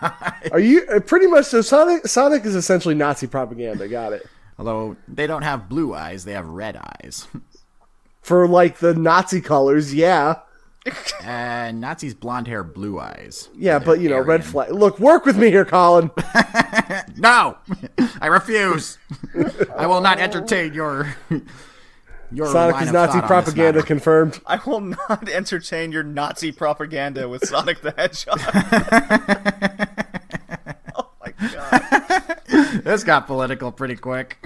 god. Are you pretty much so? Sonic is essentially Nazi propaganda. Got it. Although they don't have blue eyes, they have red eyes. For like the Nazi colors, yeah. Nazis blonde hair, blue eyes. Yeah, but you know, Aryan. red flag. Look, work with me here, Colin. No, I refuse. I will not entertain your Sonic line is of Nazi thought on this propaganda matter. confirmed. I will not entertain your Nazi propaganda with Sonic the Hedgehog. Oh my god. This got political pretty quick.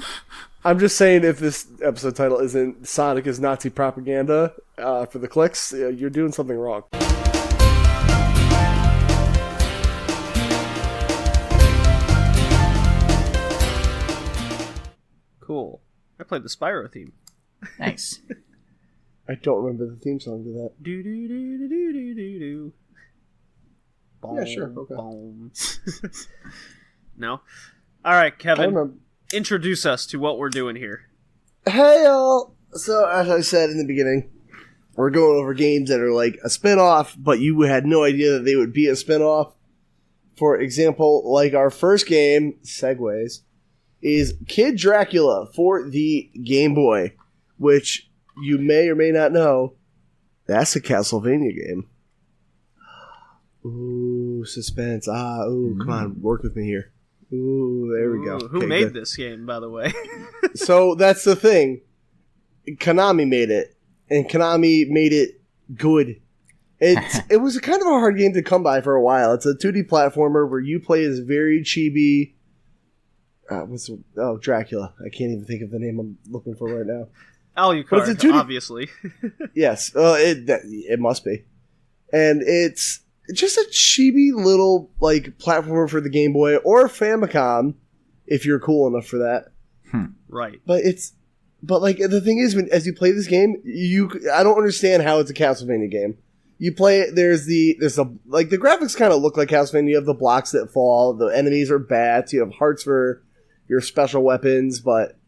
I'm just saying, if this episode title isn't Sonic is Nazi propaganda for the clicks, you're doing something wrong. Cool. I played the Spyro theme. Nice. I don't remember the theme song to that. Do do do do do do do do. Yeah, sure. Okay. Boom. No? Alright, I Kevin. remember. Introduce us to what we're doing here. Hey, y'all. So, as I said in the beginning, we're going over games that are like a spin-off, but you had no idea that they would be a spin-off. For example, like our first game, Segways, is Kid Dracula for the Game Boy, which you may or may not know, that's a Castlevania game. Ooh, suspense. Come on, work with me here. Ooh, there we go. Who Okay, made good. this game, by the way? So that's the thing. Konami made it, and Konami made it good. It was a kind of a hard game to come by for a while. It's a 2D platformer where you play as very chibi. Dracula. I can't even think of the name I'm looking for right now. Alucard, it's a 2D obviously. Yes, it must be, and it's just a chibi little like platformer for the Game Boy or Famicom, if you're cool enough for that. Right. But like the thing is, as you play this game, I don't understand how it's a Castlevania game. You play it. The graphics kind of look like Castlevania. You have the blocks that fall. The enemies are bats. You have hearts for your special weapons. But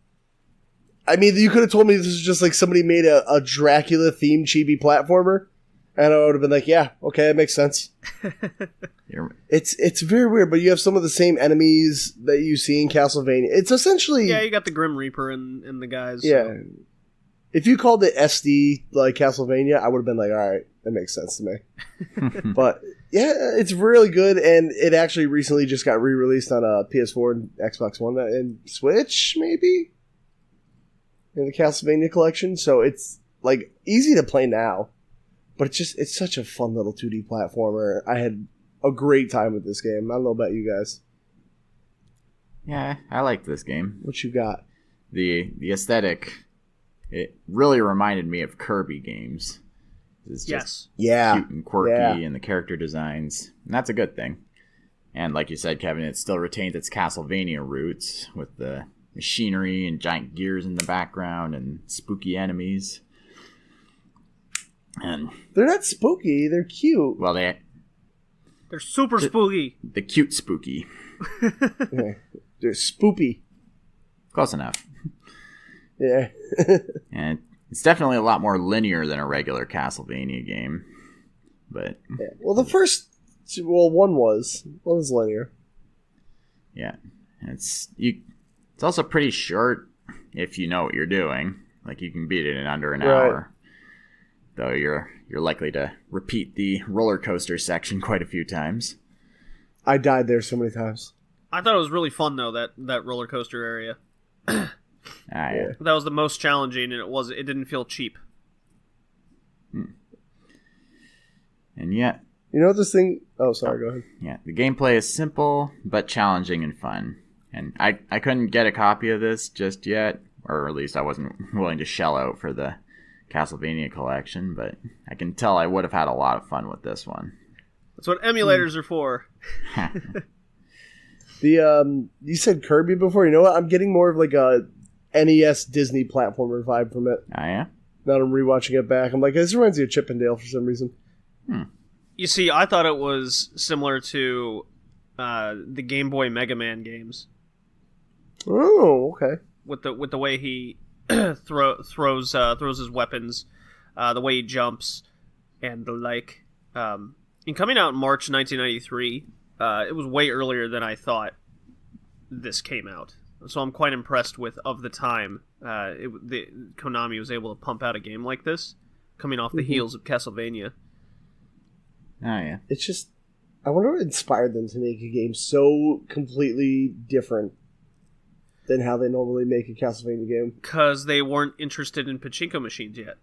I mean, you could have told me this was just like somebody made a Dracula themed chibi platformer. And I would have been like, yeah, okay, that makes sense. It's very weird, but you have some of the same enemies that you see in Castlevania. It's essentially... Yeah, you got the Grim Reaper and the guys. Yeah. So. If you called it SD, like Castlevania, I would have been like, all right, that makes sense to me. But, yeah, it's really good, and it actually recently just got re-released on a PS4 and Xbox One and Switch, maybe? In the Castlevania collection, so it's, like, easy to play now. But it's such a fun little 2D platformer. I had a great time with this game. I don't know about you guys. Yeah, I like this game. What you got? The aesthetic, it really reminded me of Kirby games. It's just cute and quirky, and the character designs. And that's a good thing. And like you said, Kevin, it still retains its Castlevania roots with the machinery and giant gears in the background and spooky enemies. And they're not spooky, they're cute. Well, they're super spooky. The cute spooky. Yeah, they're spoopy. Close enough. Yeah. And it's definitely a lot more linear than a regular Castlevania game. But yeah. Well, one was linear. Yeah. It's also pretty short if you know what you're doing. Like you can beat it in under an hour. Though you're likely to repeat the roller coaster section quite a few times. I died there so many times. I thought it was really fun though, that roller coaster area. Yeah. That was the most challenging, and it didn't feel cheap. And yet, you know this thing. Oh, sorry. Go ahead. Yeah, the gameplay is simple but challenging and fun. And I couldn't get a copy of this just yet, or at least I wasn't willing to shell out for the Castlevania collection, but I can tell I would have had a lot of fun with this one. That's what emulators are for. You said Kirby before. You know what? I'm getting more of like a NES Disney platformer vibe from it. Oh, yeah? Now that I'm rewatching it back, I'm like, this reminds me of Chip and Dale for some reason. You see, I thought it was similar to the Game Boy Mega Man games. Oh, okay. With the way he throws his weapons, the way he jumps, and the like. And coming out in March 1993, it was way earlier than I thought this came out. So I'm quite impressed with, of the time, Konami was able to pump out a game like this, coming off the heels of Castlevania. Oh, yeah. It's just, I wonder what inspired them to make a game so completely different than how they normally make a Castlevania game. Because they weren't interested in pachinko machines yet.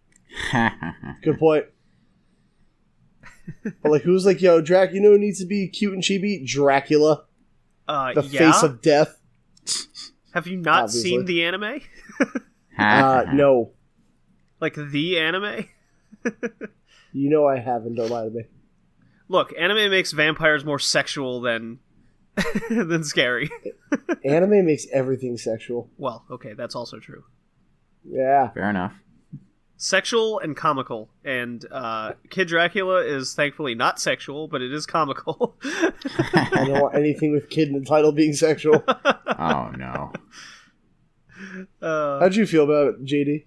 Good point. But like, who's like, yo, Drac, you know who needs to be cute and chibi? Dracula. The face of death. Have you not seen the anime? No. Like the anime? You know I haven't, don't lie to me. Look, anime makes vampires more sexual than than scary. Anime makes everything sexual. Well, okay, that's also true. Yeah. Fair enough. Sexual and comical. And Kid Dracula is thankfully not sexual, but it is comical. I don't want anything with kid in the title being sexual. Oh, no. How'd you feel about it, JD?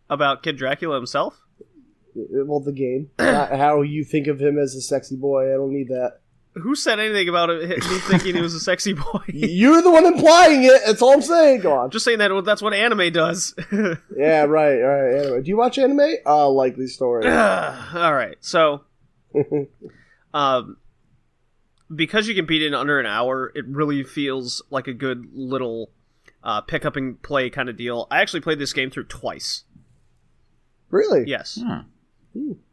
About Kid Dracula himself? Well, the game. Not how you think of him as a sexy boy. I don't need that. Who said anything about me thinking he was a sexy boy? You're the one implying it. That's all I'm saying. Go on. Just saying that's what anime does. Yeah, right. All right. Anyway, do you watch anime? Likely story. All right. So, because you can beat it in under an hour, it really feels like a good little pick up and play kind of deal. I actually played this game through twice. Really? Yes.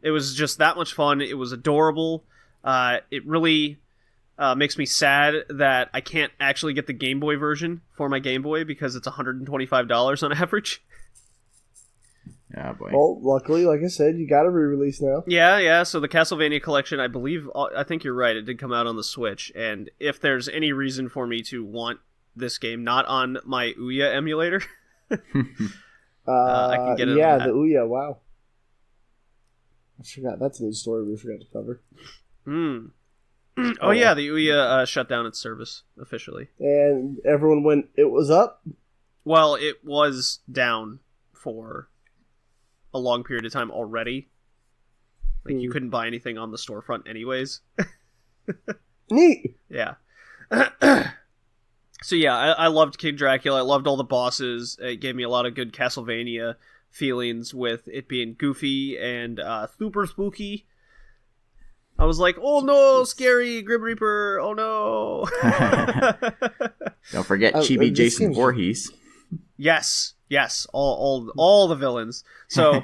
It was just that much fun. It was adorable. It really makes me sad that I can't actually get the Game Boy version for my Game Boy because it's $125 on average. Yeah, boy. Well, luckily, like I said, you got a re-release now. Yeah. So the Castlevania collection, I think you're right. It did come out on the Switch, and if there's any reason for me to want this game not on my Ouya emulator, I can get it. Yeah, the Ouya. Wow. I forgot. That's a new story we forgot to cover. Oh yeah, the Ouya shut down its service officially. And everyone went, it was up? Well, it was down for a long period of time already. Like, you couldn't buy anything on the storefront anyways. Neat. Yeah. So yeah, I loved King Dracula. I loved all the bosses. It gave me a lot of good Castlevania feelings with it being goofy and super spooky. I was like, oh no, scary Grim Reaper, oh no. Don't forget Chibi Jason Voorhees. Yes, all the villains. So,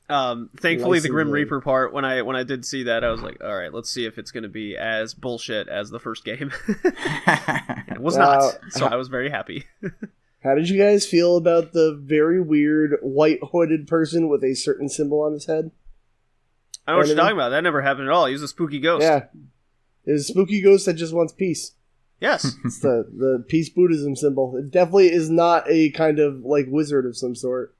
thankfully, the Grim Reaper part, when I did see that, I was like, all right, let's see if it's going to be as bullshit as the first game. It was not, so I was very happy. How did you guys feel about the very weird white hooded person with a certain symbol on his head? I know what you're talking about. That never happened at all. He was a spooky ghost. Yeah. It's a spooky ghost that just wants peace. Yes. It's the peace Buddhism symbol. It definitely is not a kind of, like, wizard of some sort.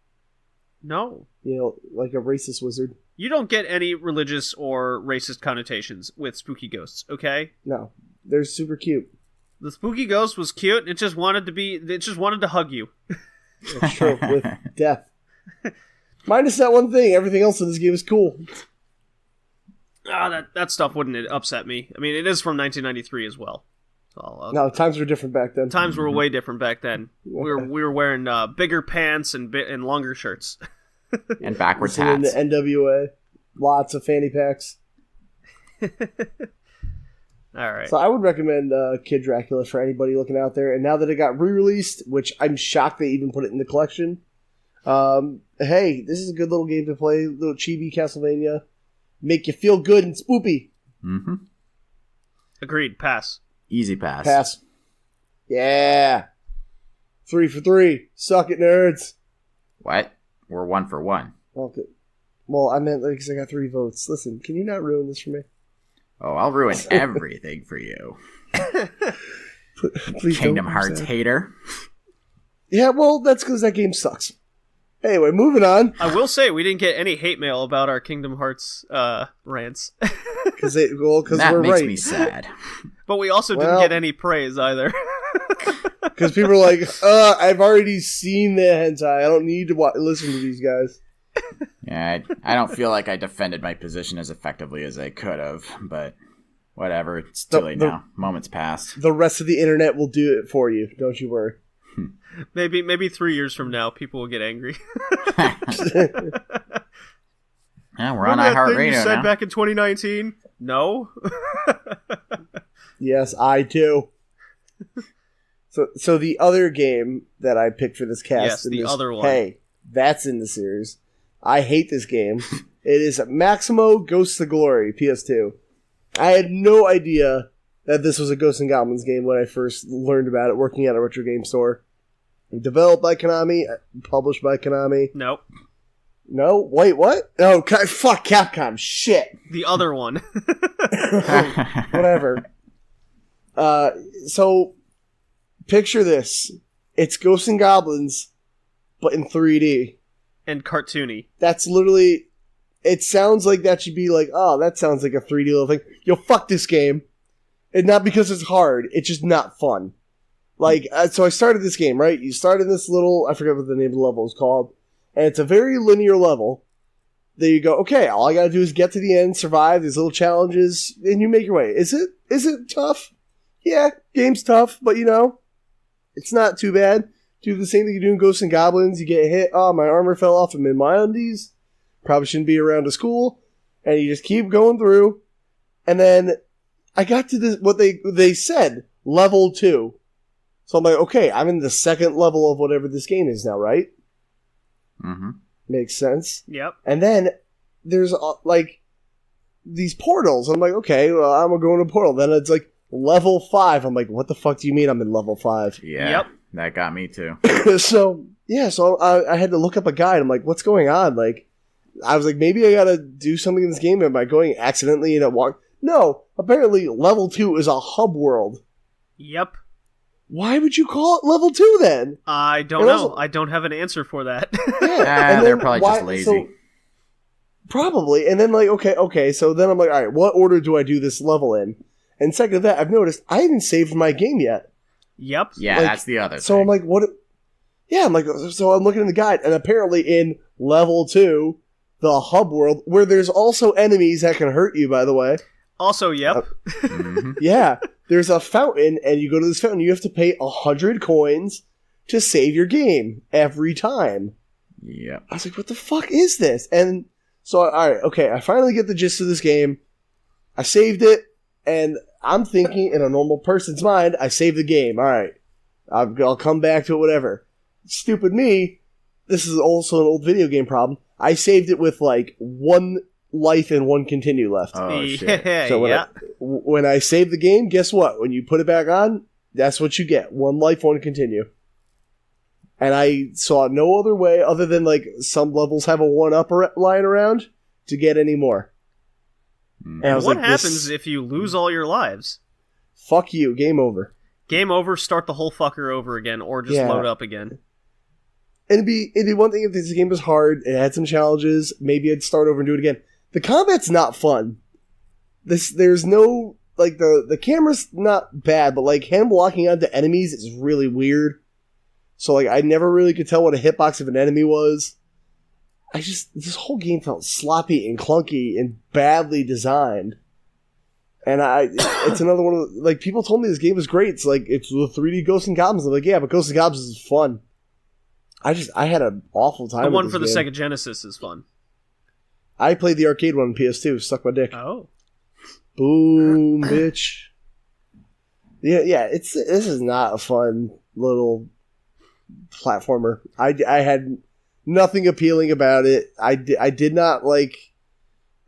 No. You know, like a racist wizard. You don't get any religious or racist connotations with spooky ghosts, okay? No. They're super cute. The spooky ghost was cute. It just wanted to hug you. That's true. With death. Minus that one thing. Everything else in this game is cool. That stuff wouldn't upset me. I mean, it is from 1993 as well. So, no, times were different back then. Times were way different back then. We were wearing bigger pants and longer shirts. And backwards in hats. The NWA. Lots of fanny packs. All right. So I would recommend Kid Dracula for anybody looking out there. And now that it got re-released, which I'm shocked they even put it in the collection, hey, this is a good little game to play. Little chibi Castlevania. Make you feel good and spoopy. Mm-hmm. Agreed. Pass. Easy pass. Pass. Yeah. 3 for 3. Suck it, nerds. What? We're 1 for 1. Okay. Well, I meant because I got 3 votes. Listen, can you not ruin this for me? Oh, I'll ruin everything for you. Please Kingdom don't. Hearts hater. Yeah, well, that's because that game sucks. Anyway, moving on. I will say we didn't get any hate mail about our Kingdom Hearts rants. Because that we're makes right. me sad. But we also didn't get any praise either. Because people are like, I've already seen the hentai. I don't need to listen to these guys. Yeah, I don't feel like I defended my position as effectively as I could have, but whatever. It's too late now. Moments passed. The rest of the internet will do it for you. Don't you worry. Maybe 3 years from now, people will get angry. Yeah, we're on iHeartRadio you said now. back in 2019? No. Yes, I do. So the other game that I picked for this cast, other one. Hey, that's in the series. I hate this game. It is Maximo Ghosts to Glory, PS2. I had no idea that this was a Ghosts and Goblins game when I first learned about it working at a retro game store. Developed by Konami, published by Konami. Nope. No? Wait, what? Oh, fuck Capcom. Shit. The other one. Whatever. So, picture this. It's Ghosts and Goblins, but in 3D. And cartoony. That's literally... It sounds like that should be like, oh, that sounds like a 3D little thing. Yo, fuck this game. And not because it's hard. It's just not fun. Like, so I started this game, right? You start in this little... I forget what the name of the level is called. And it's a very linear level. There you go, okay, all I gotta do is get to the end, survive these little challenges, and you make your way. Is it tough? Yeah, game's tough, but it's not too bad. Do the same thing you do in Ghosts and Goblins. You get hit, oh, my armor fell off, I'm in my undies. Probably shouldn't be around a school. And you just keep going through. And then I got to this, what they said, level 2. So I'm like, okay, I'm in the second level of whatever this game is now, right? Mm-hmm. Makes sense. Yep. And then there's these portals. I'm like, okay, well, I'm gonna go in a portal. Then it's like level 5. I'm like, what the fuck do you mean I'm in level 5? Yeah. Yep. That got me too. So I had to look up a guide. I'm like, what's going on? Like, I was like, maybe I gotta do something in this game. Am I going accidentally in a walk? No. Apparently, level 2 is a hub world. Yep. Why would you call it level 2 then? I don't know. I don't have an answer for that. Yeah, they're probably just lazy. So, probably. And then okay, so then I'm like, all right, what order do I do this level in? And second to that, I've noticed I haven't saved my game yet. Yep. Yeah, that's the other thing. So I'm like, what? Yeah, I'm like, so I'm looking in the guide, and apparently in level 2, the hub world, where there's also enemies that can hurt you, by the way. Also, yep. Yeah, there's a fountain, and you go to this fountain, you have to pay 100 coins to save your game every time. Yep. I was like, what the fuck is this? And so, alright, okay, I finally get the gist of this game. I saved it, and I'm thinking, in a normal person's mind, I saved the game. Alright, I'll come back to it, whatever. Stupid me, this is also an old video game problem. I saved it with, like, 1 life and 1 continue left. Oh, shit. So when I save the game, guess what? When you put it back on, that's what you get. 1 life, 1 continue. And I saw no other way other than, like, some levels have a 1-up lying around to get any more. And I was what like, happens if you lose all your lives? Fuck you, game over. Game over, start the whole fucker over again, or just load up again. It'd be one thing if this game was hard, it had some challenges, maybe I'd start over and do it again. The combat's not fun. There's no, like, the camera's not bad, but, like, him walking onto enemies is really weird. So, like, I never really could tell what a hitbox of an enemy was. This whole game felt sloppy and clunky and badly designed. And it's another one of the, like, people told me this game was great. It's like, it's the 3D Ghosts and Goblins. I'm like, yeah, but Ghosts and Goblins is fun. I had an awful time The with one this for the game. Sega Genesis is fun. I played the arcade one on PS2. Suck my dick. Oh. Boom, bitch. Yeah. This is not a fun little platformer. I had nothing appealing about it. I did not like.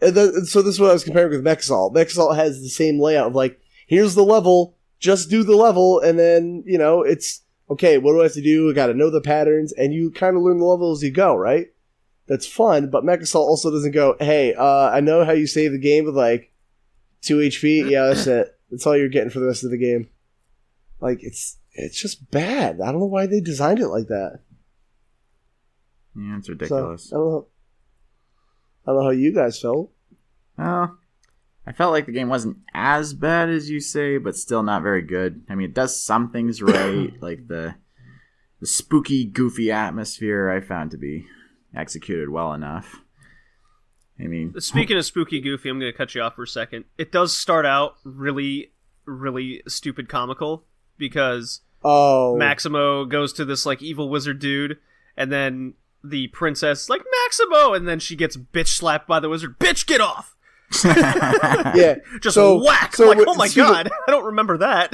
So this is what I was comparing with Mechasalt. Mechasalt has the same layout of, like, here's the level, just do the level, and then, you know, it's okay. What do I have to do? I got to know the patterns, and you kind of learn the level as you go, right? That's fun, but Mechasalt also doesn't go, hey, I know how you save the game with, like, 2 HP. Yeah, that's it. That's all you're getting for the rest of the game. Like, it's just bad. I don't know why they designed it like that. Yeah, it's ridiculous. So, I don't know how you guys felt. Well, I felt like the game wasn't as bad as you say, but still not very good. I mean, it does some things right, like the spooky, goofy atmosphere I found to be executed well enough. I mean, Speaking of spooky goofy, I'm going to cut you off for a second. It does start out really, really stupid comical because Maximo goes to this, like, evil wizard dude, and then the princess is like, Maximo, and then she gets bitch slapped by the wizard. Bitch, get off! Yeah. Just whack! I'm like, oh my god, I don't remember that.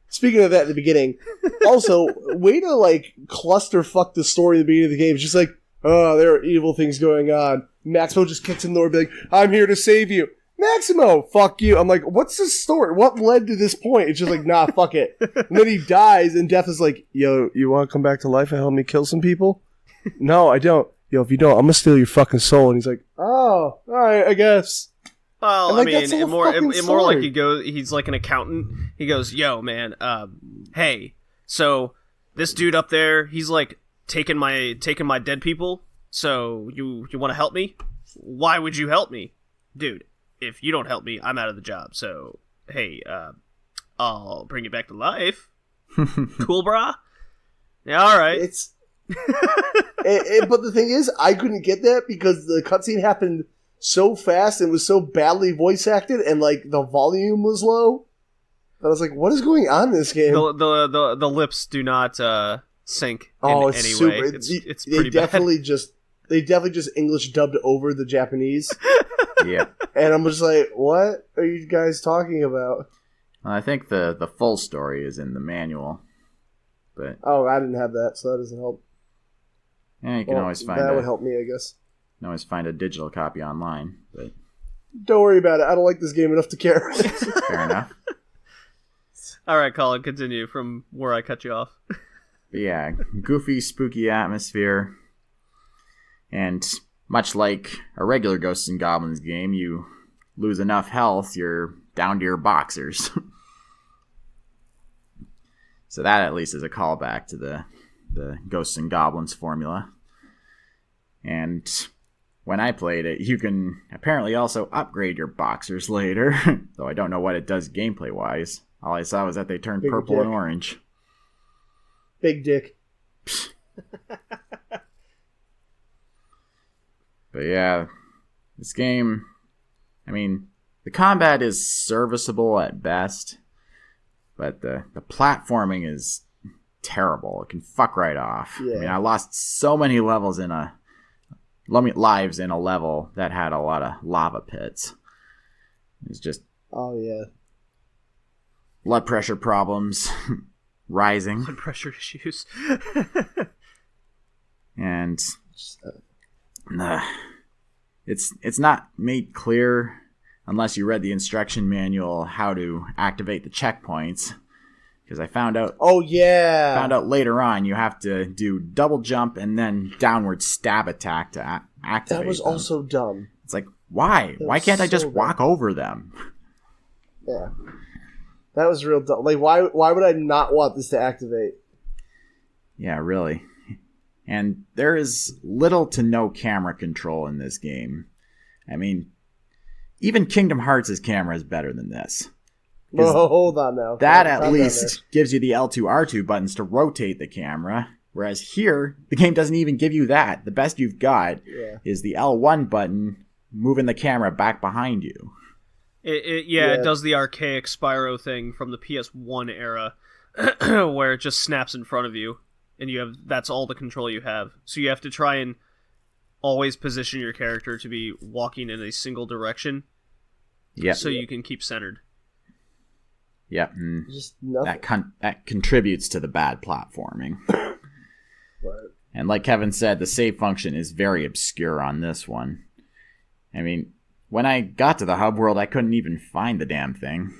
Speaking of that at the beginning, also, way to, like, clusterfuck the story at the beginning of the game. It's just like, oh, there are evil things going on. Maximo just kicks in the door and be like, I'm here to save you. Maximo, fuck you. I'm like, what's the story? What led to this point? It's just like, nah, fuck it. And then he dies, and Death is like, yo, you want to come back to life and help me kill some people? No, I don't. Yo, if you don't, I'm going to steal your fucking soul. And he's like, oh, all right, I guess. Well, like, I mean, it more like he's like an accountant. He goes, yo, man, hey, so this dude up there, he's like taking my dead people. So you want to help me? Why would you help me? Dude, if you don't help me, I'm out of the job. So, hey, I'll bring it back to life. Cool, brah? Yeah, all right. But the thing is, I couldn't get that because the cutscene happened so fast and was so badly voice acted, and, like, the volume was low. I was like, what is going on in this game? The lips do not sync in any way. It's pretty bad. They definitely just English dubbed over the Japanese. Yeah. And I'm just like, what are you guys talking about? Well, I think the full story is in the manual. But I didn't have that, so that doesn't help. Yeah, you can always find that would help me, I guess. You can always find a digital copy online, but don't worry about it. I don't like this game enough to care. Fair enough. All right, Colin, continue from where I cut you off. But yeah, goofy, spooky atmosphere, and much like a regular Ghosts and Goblins game, you lose enough health, you're down to your boxers. So that at least is a callback to the Ghosts and Goblins formula. And when I played it, you can apparently also upgrade your boxers later, though I don't know what it does gameplay-wise. All I saw was that they turned purple and orange. Big dick. But yeah, this game, I mean, the combat is serviceable at best, but the platforming is terrible. It can fuck right off. Yeah. I mean, I lost so many lives in a level that had a lot of lava pits. It's just Oh yeah. blood pressure problems rising, Blood pressure issues. and it's not made clear unless you read the instruction manual how to activate the checkpoints. Because I found out later on you have to do double jump and then downward stab attack to activate. That was them. also dumb. It's like, why? Why can't I just so dumb. walk over them? Yeah. That was real dumb. Like, why would I not want this to activate? Yeah, really. And there is little to no camera control in this game. I mean, even Kingdom Hearts' camera is better than this. Well, hold on now. That at least gives you the L2, R2 buttons to rotate the camera. Whereas here, the game doesn't even give you that. The best you've got is the L1 button moving the camera back behind you. It does the archaic Spyro thing from the PS1 era, where it just snaps in front of you, and that's all the control you have. So you have to try and always position your character to be walking in a single direction, so you can keep centered. Yep, and Just nothing. that contributes to the bad platforming. Right. And like Kevin said, the save function is very obscure on this one. I mean, when I got to the hub world, I couldn't even find the damn thing.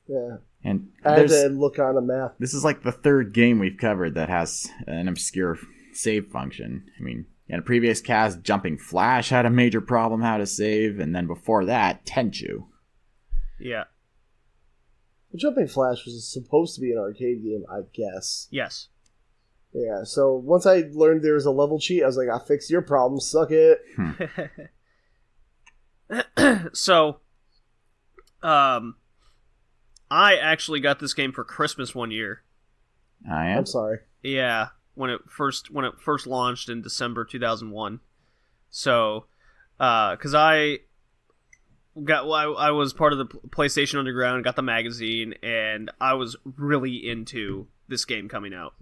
Yeah. And I had to look on a map. this is like the third game we've covered that has an obscure save function. I mean, in a previous cast, Jumping Flash had a major problem how to save, and then before that, Tenchu. Yeah. Jumping Flash was supposed to be an arcade game, I guess. Yes. Yeah, so once I learned there was a level cheat, I was like, I fixed your problem, suck it. So, I actually got this game for Christmas one year. I am. I'm sorry. Yeah, when it first launched in December 2001. So, because I was part of the PlayStation Underground, got the magazine, and I was really into this game coming out.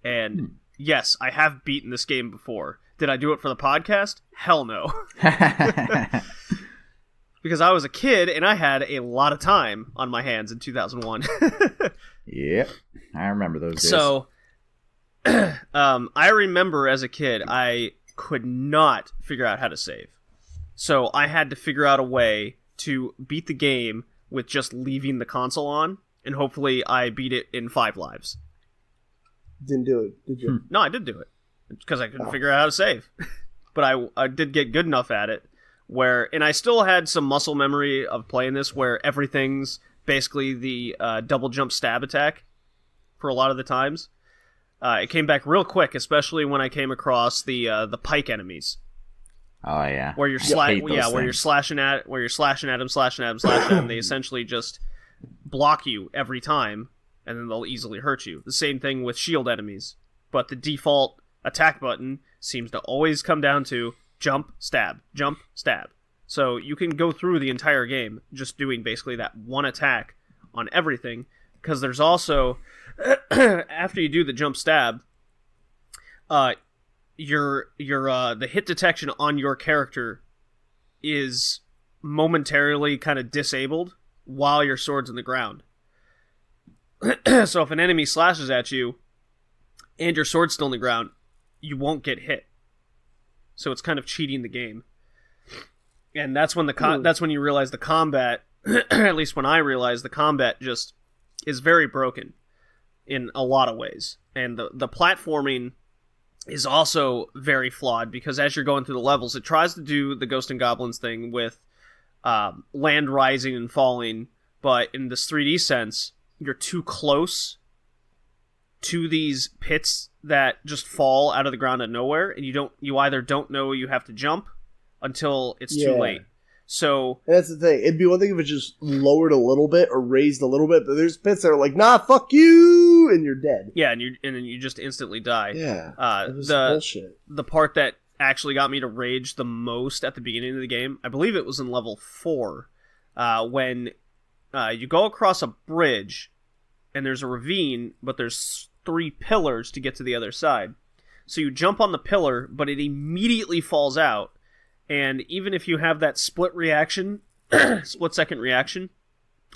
And yes, I have beaten this game before. Did I do it for the podcast? Hell no. Because I was a kid and I had a lot of time on my hands in 2001. Yep, I remember those days. So, I remember as a kid, I could not figure out how to save. So I had to figure out a way to beat the game with just leaving the console on, and hopefully I beat it in 5 lives. Didn't do it, did you? No, I did do it, because I couldn't figure out how to save. But I did get good enough at it, and I still had some muscle memory of playing this, where everything's basically the double jump stab attack for a lot of the times. It came back real quick, especially when I came across the pike enemies. Oh yeah, Where you're you're slashing at them. They essentially just block you every time, and then they'll easily hurt you. The same thing with shield enemies, but the default attack button seems to always come down to jump, stab, jump, stab. So you can go through the entire game just doing basically that one attack on everything, because there's also after you do the jump stab, the hit detection on your character is momentarily kind of disabled while your sword's in the ground. So if an enemy slashes at you and your sword's still in the ground, you won't get hit. So it's kind of cheating the game. And that's when that's when you realize the combat, at least when I realized the combat just is very broken in a lot of ways. And the platforming is also very flawed, because as you're going through the levels, it tries to do the Ghost and Goblins thing with land rising and falling, but in this 3D sense, you're too close to these pits that just fall out of the ground out of nowhere, and you either don't know you have to jump until it's too late. So and that's the thing. It'd be one thing if it just lowered a little bit or raised a little bit, but there's pits that are like, nah, fuck you, and you're dead. Yeah, and then you just instantly die. Yeah, it was bullshit. The part that actually got me to rage the most at the beginning of the game, I believe it was in level 4, when you go across a bridge, and there's a ravine, but there's 3 pillars to get to the other side. So you jump on the pillar, but it immediately falls out, and even if you have that split second reaction,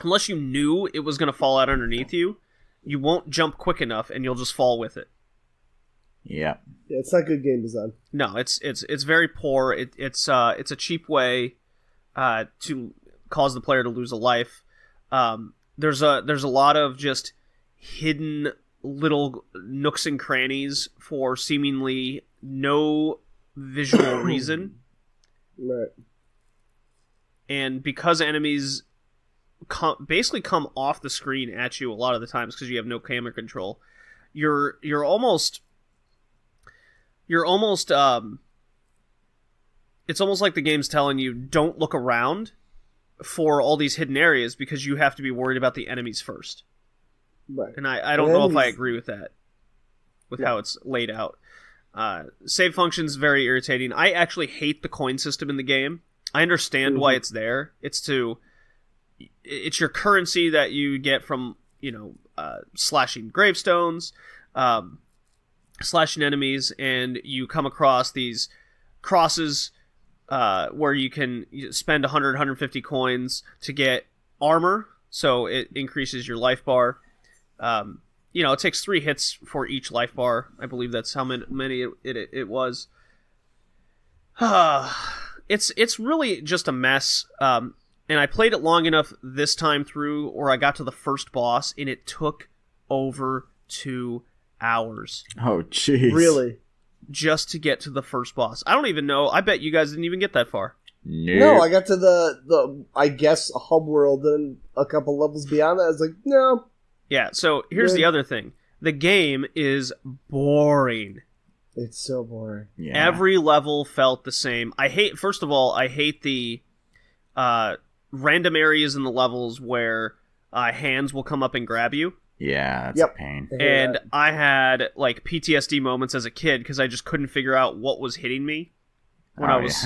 unless you knew it was going to fall out underneath you, you won't jump quick enough, and you'll just fall with it. Yeah. Yeah, it's not good game design. No, it's very poor. It's a cheap way to cause the player to lose a life. There's a lot of just hidden little nooks and crannies for seemingly no visual reason. Right. And because enemies basically come off the screen at you a lot of the times because you have no camera control, you're almost it's almost like the game's telling you don't look around for all these hidden areas because you have to be worried about the enemies first. Right. And I don't know if I agree with that, with how it's laid out. Save function's very irritating. I actually hate the coin system in the game. I understand why it's there. It's your currency that you get from, slashing gravestones, slashing enemies, and you come across these crosses where you can spend 100, 150 coins to get armor, so it increases your life bar. It takes 3 hits for each life bar. I believe that's how many it was. It's really just a mess. And I played it long enough this time through where I got to the first boss, and it took over 2 hours. Oh, jeez. Really? Just to get to the first boss. I don't even know. I bet you guys didn't even get that far. No, I got to the I guess, hub world, and a couple levels beyond that. I was like, no. Yeah, so here's the other thing. The game is boring. It's so boring. Yeah. Every level felt the same. First of all, I hate the random areas in the levels where hands will come up and grab you. Yeah, that's a pain. And I had like PTSD moments as a kid because I just couldn't figure out what was hitting me when I was,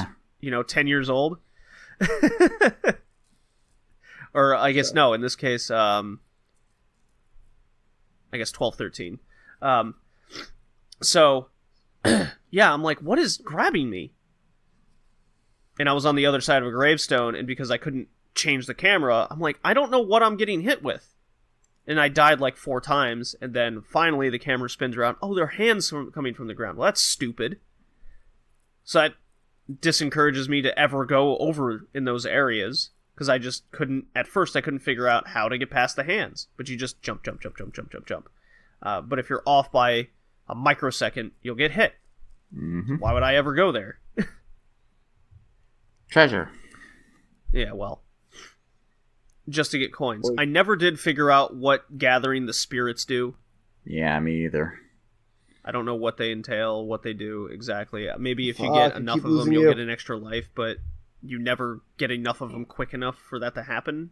10 years old. Or I guess, no, in this case, I guess 12, 13. So, yeah, I'm like, what is grabbing me? And I was on the other side of a gravestone, and because I couldn't change the camera, I'm like, I don't know what I'm getting hit with. And I died like 4 times, and then finally the camera spins around. Oh, there are hands coming from the ground. Well, that's stupid. So that disencourages me to ever go over in those areas, because I just couldn't, at first I couldn't figure out how to get past the hands. But you just jump. But if you're off by a microsecond, you'll get hit. Mm-hmm. Why would I ever go there? Treasure. Yeah, well. Just to get coins. I never did figure out what gathering the spirits do. Yeah, me either. I don't know what they entail, what they do exactly. Maybe if you get enough of them, you'll get an extra life, but you never get enough of them quick enough for that to happen.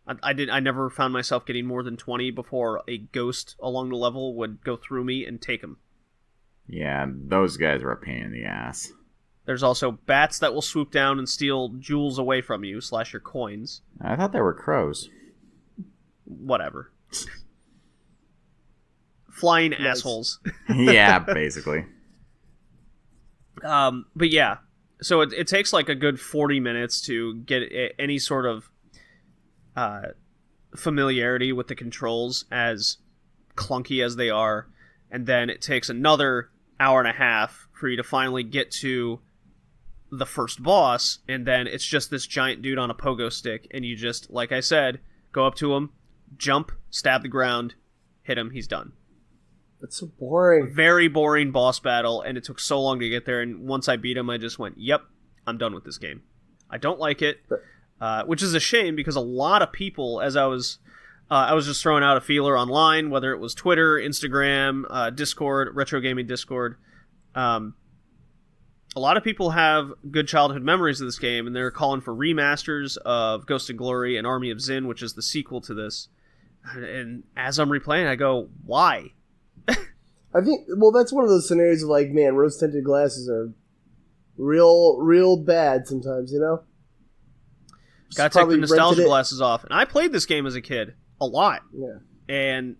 I never found myself getting more than 20 before a ghost along the level would go through me and take them. Yeah, those guys were a pain in the ass. There's also bats that will swoop down and steal jewels away from you, / your coins. I thought they were crows. Whatever. Flying assholes. Yeah, basically. But yeah, so it takes like a good 40 minutes to get any sort of familiarity with the controls, as clunky as they are, and then it takes another hour and a half for you to finally get to the first boss, and then it's just this giant dude on a pogo stick, and you just, like I said, go up to him, jump, stab the ground, hit him, he's done. That's so boring. Very boring boss battle, and it took so long to get there, and once I beat him, I just went, yep, I'm done with this game. I don't like it, which is a shame, because a lot of people, as I was just throwing out a feeler online, whether it was Twitter, Instagram, Discord, Retro Gaming Discord, a lot of people have good childhood memories of this game, and they're calling for remasters of Ghost and Glory and Army of Zin, which is the sequel to this. And as I'm replaying, I go, why? I think, well, that's one of those scenarios of like, man, rose-tinted glasses are real bad sometimes, you know? Gotta take the nostalgia rented it. glasses off. And I played this game as a kid. A lot. Yeah. And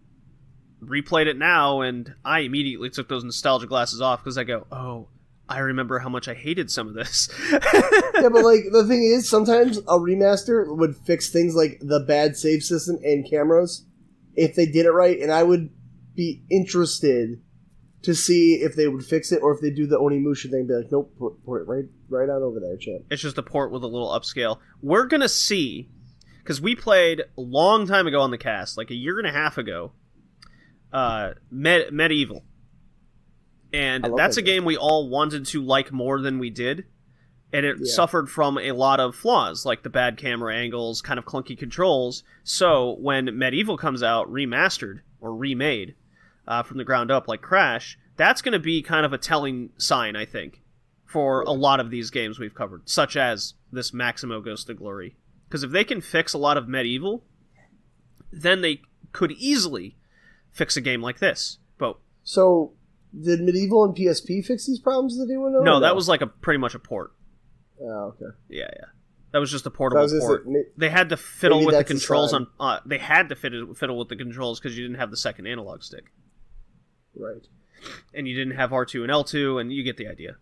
replayed it now, and I immediately took those nostalgia glasses off because I go, oh, I remember how much I hated some of this. Yeah, but like the thing is, sometimes a remaster would fix things like the bad save system and cameras if they did it right, and I would be interested to see if they would fix it or if they do the Onimusha thing, be like, nope, put it right on over there, champ. It's just a port with a little upscale. We're gonna see, because we played a long time ago on the cast, like a year and a half ago, Medieval. And that's a game we all wanted to like more than we did. And it suffered from a lot of flaws, like the bad camera angles, kind of clunky controls. So when Medieval comes out remastered or remade from the ground up like Crash, that's going to be kind of a telling sign, I think, for a lot of these games we've covered, such as this Maximo Ghost of Glory. Because if they can fix a lot of Medieval, then they could easily fix a game like this. But so, did Medieval and PSP fix these problems that anyone know? No, that was like pretty much a port. Oh, okay. Yeah. That was just a portable port. They had to fiddle with the controls on. They had to fiddle with the controls because you didn't have the second analog stick. Right. And you didn't have R2 and L2, and you get the idea.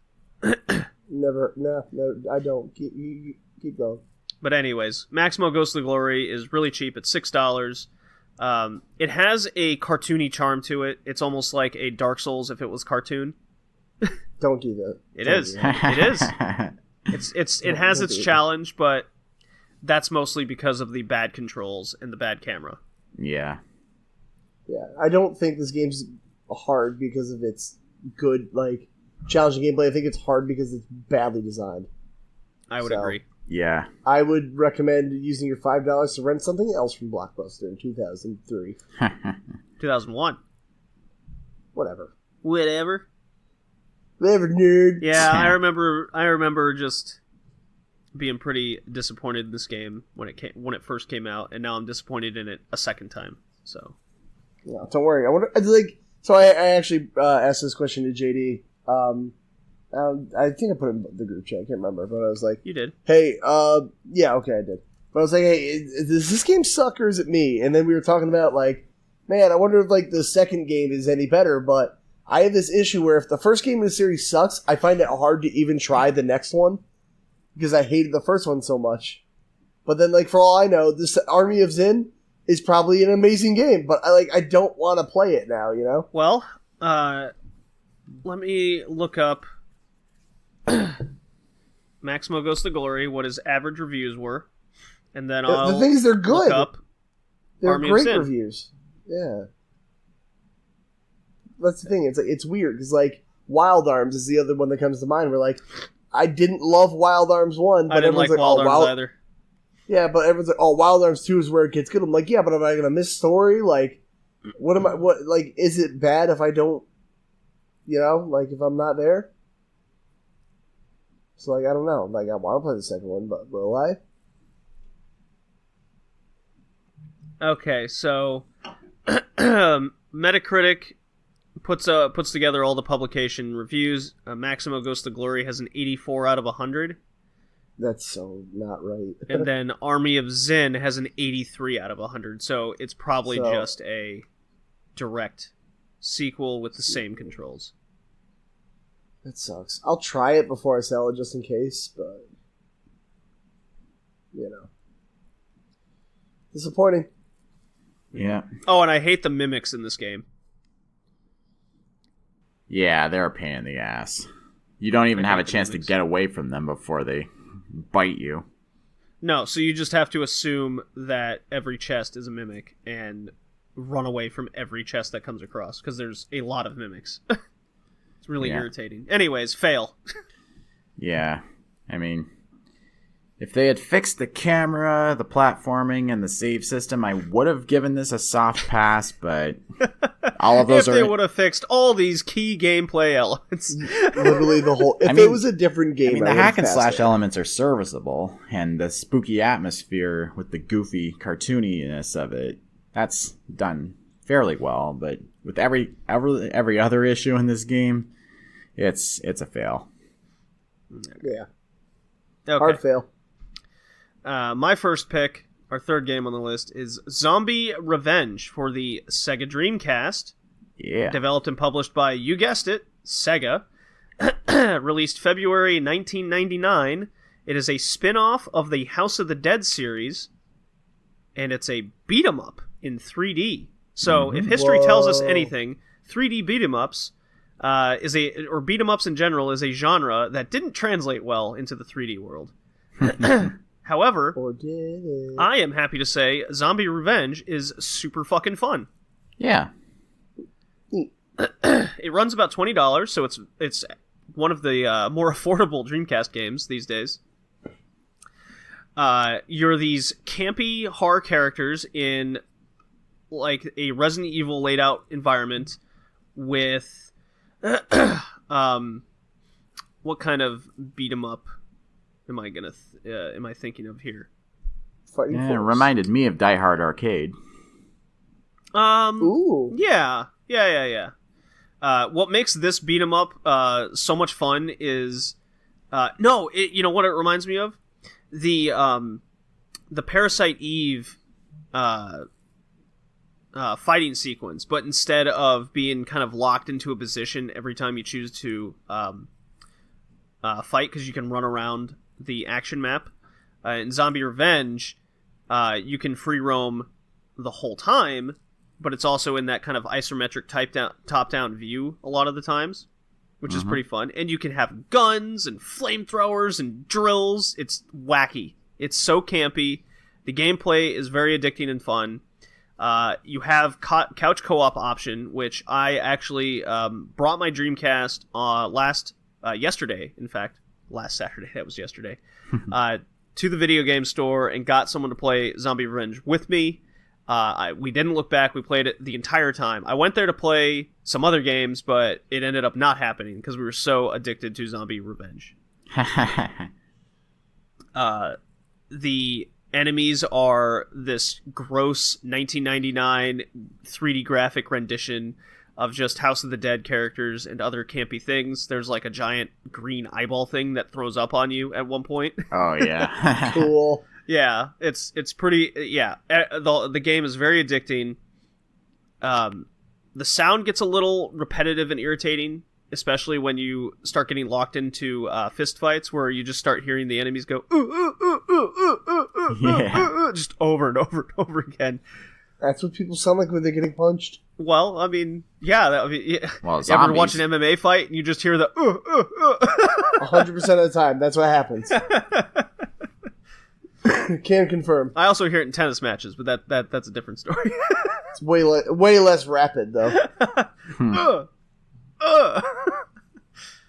No, I don't. Keep going. But anyways, Maximo Ghost of Glory is really cheap at $6. It has a cartoony charm to it. It's almost like a Dark Souls if it was cartoon. Don't do that. It is. It has its challenge, but that's mostly because of the bad controls and the bad camera. Yeah. Yeah, I don't think this game's hard because of its good, like, challenging gameplay. I think it's hard because it's badly designed. I would agree. Yeah. I would recommend using your $5 to rent something else from Blockbuster in 2003. 2001. Whatever, nerd. Yeah, I remember just being pretty disappointed in this game when it first came out, and now I'm disappointed in it a second time. So, yeah, don't worry. I wonder, so I actually asked this question to JD. I think I put it in the group chat. I can't remember, but I was like, "You did." Hey, yeah, okay, I did. But I was like, "Hey, does this game suck or is it me?" And then we were talking about like, man, I wonder if like the second game is any better. But I have this issue where if the first game in the series sucks, I find it hard to even try the next one because I hated the first one so much. But then, like, for all I know, this Army of Zin is probably an amazing game. But I don't want to play it now. You know? Well, let me look up Maximo Ghost of Glory, what his average reviews were, and then I'll the thing is, they're good. Look up they're Army great of Sin. reviews. Yeah, that's the thing. It's weird because like Wild Arms is the other one that comes to mind. Where like I didn't love Wild Arms 1, but I didn't like Wild Arms either. Yeah, but everyone's like, oh, Wild Arms 2 is where it gets good. I'm like, yeah, but am I gonna miss story? Like, what is it bad if I don't? You know, like if I'm not there. So, like, I don't know. Like, I want to play the second one, but will I? Okay, so Metacritic puts together all the publication reviews. Maximo Ghost of Glory has an 84 out of 100. That's so not right. And then Army of Zin has an 83 out of 100. So it's probably just a direct sequel with the same controls. That sucks. I'll try it before I sell it just in case, but you know. Disappointing. Yeah. Oh, and I hate the mimics in this game. Yeah, they're a pain in the ass. You don't even have a chance to get away from them before they bite you. No, so you just have to assume that every chest is a mimic and run away from every chest that comes across, because there's a lot of mimics. It's really irritating. Anyways, fail. Yeah. I mean, if they had fixed the camera, the platforming, and the save system, I would have given this a soft pass, but all of those if they would have fixed all these key gameplay elements. Literally the whole... If it was a different game, I mean, the hack and slash elements are serviceable, and the spooky atmosphere with the goofy cartooniness of it, that's done fairly well, but with every other issue in this game, it's a fail. Yeah. Okay. Hard fail. My first pick, our third game on the list, is Zombie Revenge for the Sega Dreamcast. Yeah. Developed and published by, you guessed it, Sega. Released February 1999. It is a spin-off of the House of the Dead series, and it's a beat-em-up in 3D. So, if history tells us anything, 3D beat-em-ups or beat-em-ups in general is a genre that didn't translate well into the 3D world. However, Or did it? I am happy to say Zombie Revenge is super fucking fun. Yeah. It runs about $20, so it's one of the more affordable Dreamcast games these days. You're these campy horror characters in like a Resident Evil laid out environment with what kind of beat 'em up am I thinking of here? Fighting Yeah, it Force. reminded me of Die Hard Arcade. Ooh. Yeah. What makes this beat 'em up so much fun is you know what it reminds me of? The Parasite Eve fighting sequence, but instead of being kind of locked into a position every time you choose to fight, because you can run around the action map, in Zombie Revenge, you can free roam the whole time, but it's also in that kind of isometric top-down view a lot of the times, which is pretty fun. And you can have guns and flamethrowers and drills. It's wacky. It's so campy. The gameplay is very addicting and fun. You have couch co-op option, which I actually brought my Dreamcast yesterday. In fact, last Saturday. That was yesterday. To the video game store and got someone to play Zombie Revenge with me. We didn't look back. We played it the entire time. I went there to play some other games, but it ended up not happening because we were so addicted to Zombie Revenge. The enemies are this gross 1999 3D graphic rendition of just House of the Dead characters and other campy things. There's like a giant green eyeball thing that throws up on you at one point. Oh, yeah. Cool. Yeah, it's pretty. Yeah, the game is very addicting. The sound gets a little repetitive and irritating, especially when you start getting locked into fist fights, where you just start hearing the enemies go just over and over and over again. That's what people sound like when they're getting punched. Well, I mean, yeah. Well, you ever watch an MMA fight and you just hear the 100% of the time, that's what happens. Can confirm. I also hear it in tennis matches, but that's a different story. It's way less rapid though.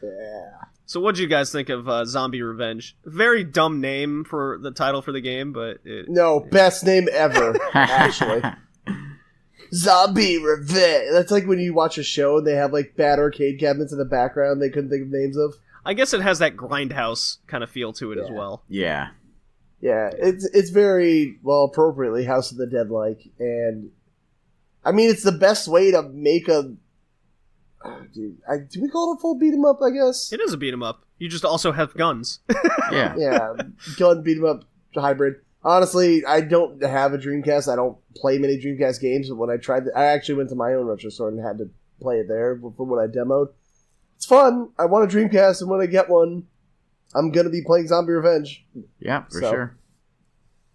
Yeah. So what'd you guys think of Zombie Revenge? Very dumb name for the title for the game, but... Best name ever, actually. Zombie Revenge. That's like when you watch a show and they have like bad arcade cabinets in the background they couldn't think of names of. I guess it has that grindhouse kind of feel to it as well. Yeah. Yeah, it's very, well, appropriately House of the Dead-like, and I mean, it's the best way to make a... do we call it a full beat-em-up, I guess? It is a beat-em-up. You just also have guns. Yeah. Yeah, gun beat-em-up hybrid. Honestly, I don't have a Dreamcast. I don't play many Dreamcast games, but when I tried... I actually went to my own retro store and had to play it there for what I demoed. It's fun. I want a Dreamcast, and when I get one, I'm going to be playing Zombie Revenge. Yeah, for sure.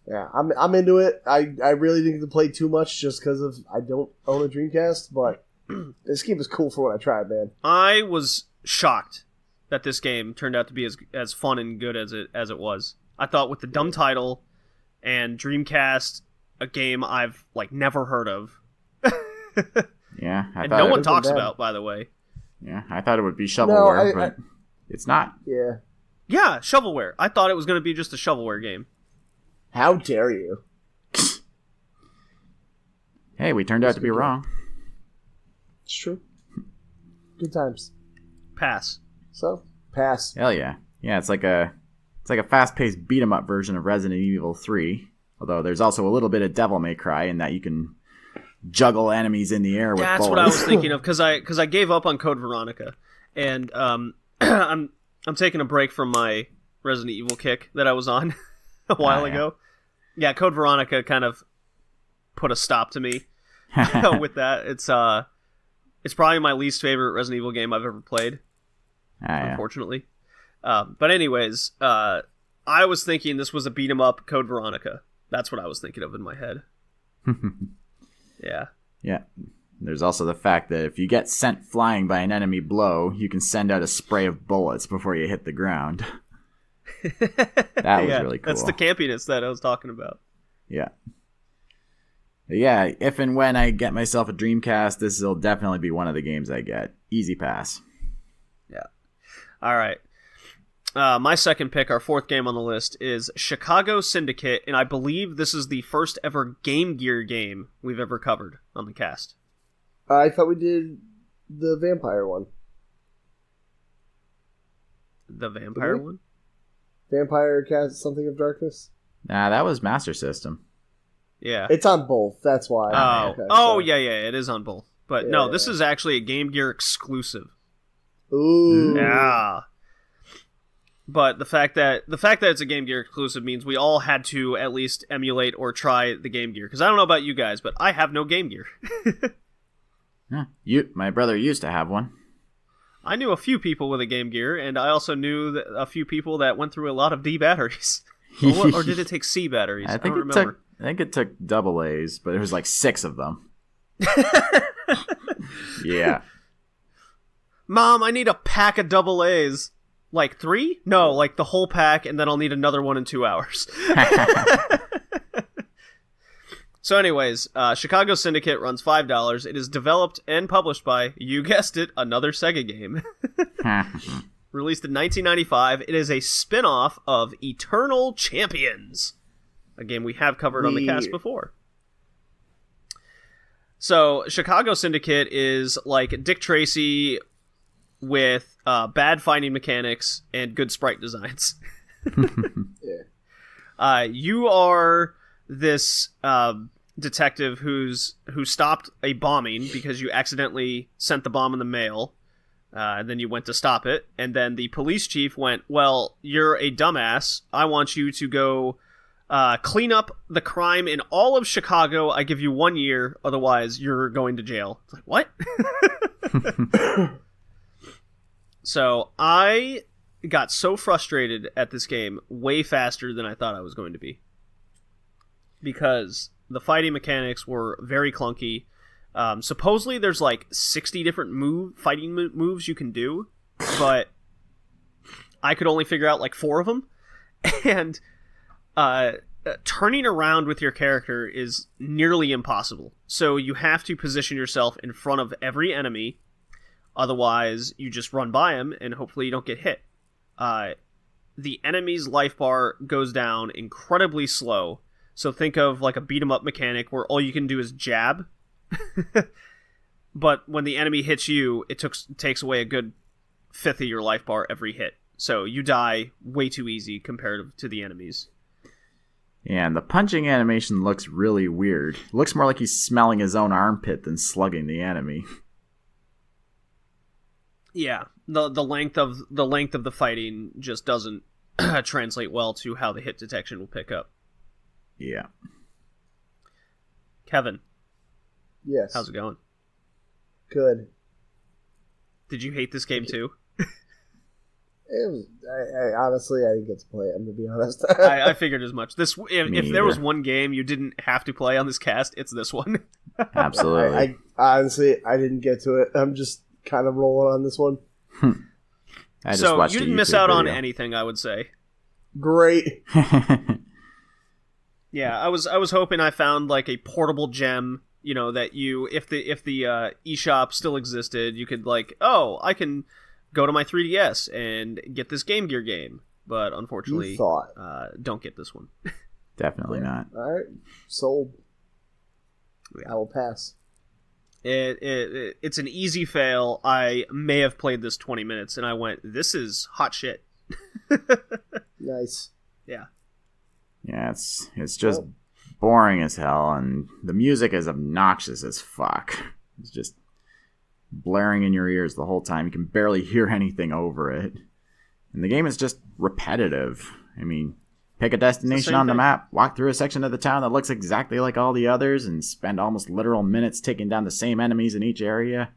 Yeah, I'm into it. I really didn't get to play too much just because of I don't own a Dreamcast, but this game is cool for what I tried, man. I was shocked that this game turned out to be as fun and good as it was. I thought with the dumb title and Dreamcast, a game I've like never heard of. Yeah, and no one talks about, by the way. Yeah, I thought it would be shovelware, but it's not. Yeah. Yeah, shovelware. I thought it was going to be just a shovelware game. How dare you? Hey, we turned out to be wrong. It's true. Good times. Pass. So, pass. Hell yeah. Yeah, it's like a fast-paced beat-em-up version of Resident Evil 3. Although there's also a little bit of Devil May Cry in that you can juggle enemies in the air with bullets. That's what I was thinking of, because I gave up on Code Veronica, and I'm I'm taking a break from my Resident Evil kick that I was on a while ago. Yeah, Code Veronica kind of put a stop to me with that. It's probably my least favorite Resident Evil game I've ever played, unfortunately. But anyways, I was thinking this was a beat 'em up Code Veronica. That's what I was thinking of in my head. Yeah. Yeah. There's also the fact that if you get sent flying by an enemy blow, you can send out a spray of bullets before you hit the ground. That was really cool. That's the campiness that I was talking about. Yeah. Yeah, if and when I get myself a Dreamcast, this will definitely be one of the games I get. Easy pass. Yeah. All right. My second pick, our fourth game on the list, is Chicago Syndicate, and I believe this is the first ever Game Gear game we've ever covered on the cast. I thought we did the vampire one. The vampire one? Vampire Cast Something of Darkness? Nah, that was Master System. Yeah. It's on both, that's why. Yeah, it is on both. But no, this is actually a Game Gear exclusive. Ooh. Yeah. But the fact that it's a Game Gear exclusive means we all had to at least emulate or try the Game Gear. Because I don't know about you guys, but I have no Game Gear. My brother used to have one. I knew a few people with a Game Gear, and I also knew a few people that went through a lot of D batteries. Or did it take C batteries? I don't remember. I think it took double A's, but there was like 6 of them. Yeah. Mom, I need a pack of double A's. Like 3? No, like the whole pack, and then I'll need another one in 2 hours. So anyways, Chicago Syndicate runs $5. It is developed and published by, you guessed it, another Sega game. Released in 1995. It is a spin-off of Eternal Champions, a game we have covered on the cast before. So, Chicago Syndicate is like Dick Tracy with bad fighting mechanics and good sprite designs. You are this detective who stopped a bombing because you accidentally sent the bomb in the mail, and then you went to stop it, and then the police chief went, well, you're a dumbass. I want you to go clean up the crime in all of Chicago. I give you 1 year, otherwise you're going to jail. It's like, what? So I got so frustrated at this game way faster than I thought I was going to be, because the fighting mechanics were very clunky. Supposedly there's like 60 different fighting moves you can do, but I could only figure out like 4 of them. And turning around with your character is nearly impossible. So you have to position yourself in front of every enemy. Otherwise, you just run by them and hopefully you don't get hit. The enemy's life bar goes down incredibly slow. So think of like a beat-em-up mechanic where all you can do is jab. But when the enemy hits you, it takes away a good 1/5 of your life bar every hit. So you die way too easy compared to the enemies. Yeah, and the punching animation looks really weird. It looks more like he's smelling his own armpit than slugging the enemy. Yeah, the length of the fighting just doesn't translate well to how the hit detection will pick up. Yeah. Kevin. Yes. How's it going? Good. Did you hate this game too? It was. I honestly, I didn't get to play it. I'm gonna be honest. I figured as much. If there was one game you didn't have to play on this cast, it's this one. Absolutely. I honestly, I didn't get to it. I'm just kind of rolling on this one. So you didn't miss out on anything, I would say. Great. Yeah, I was hoping I found like a portable gem, you know, that you, if the eShop still existed, you could like, oh, I can go to my 3DS and get this Game Gear game. But unfortunately, don't get this one. Definitely not. All right, sold. Yeah. I will pass. It's an easy fail. I may have played this 20 minutes and I went, this is hot shit. Nice. Yeah. Yeah, it's just boring as hell, and the music is obnoxious as fuck. It's just blaring in your ears the whole time. You can barely hear anything over it. And the game is just repetitive. I mean, pick a destination on the thing. map, walk through a section of the town that looks exactly like all the others, and spend almost literal minutes taking down the same enemies in each area.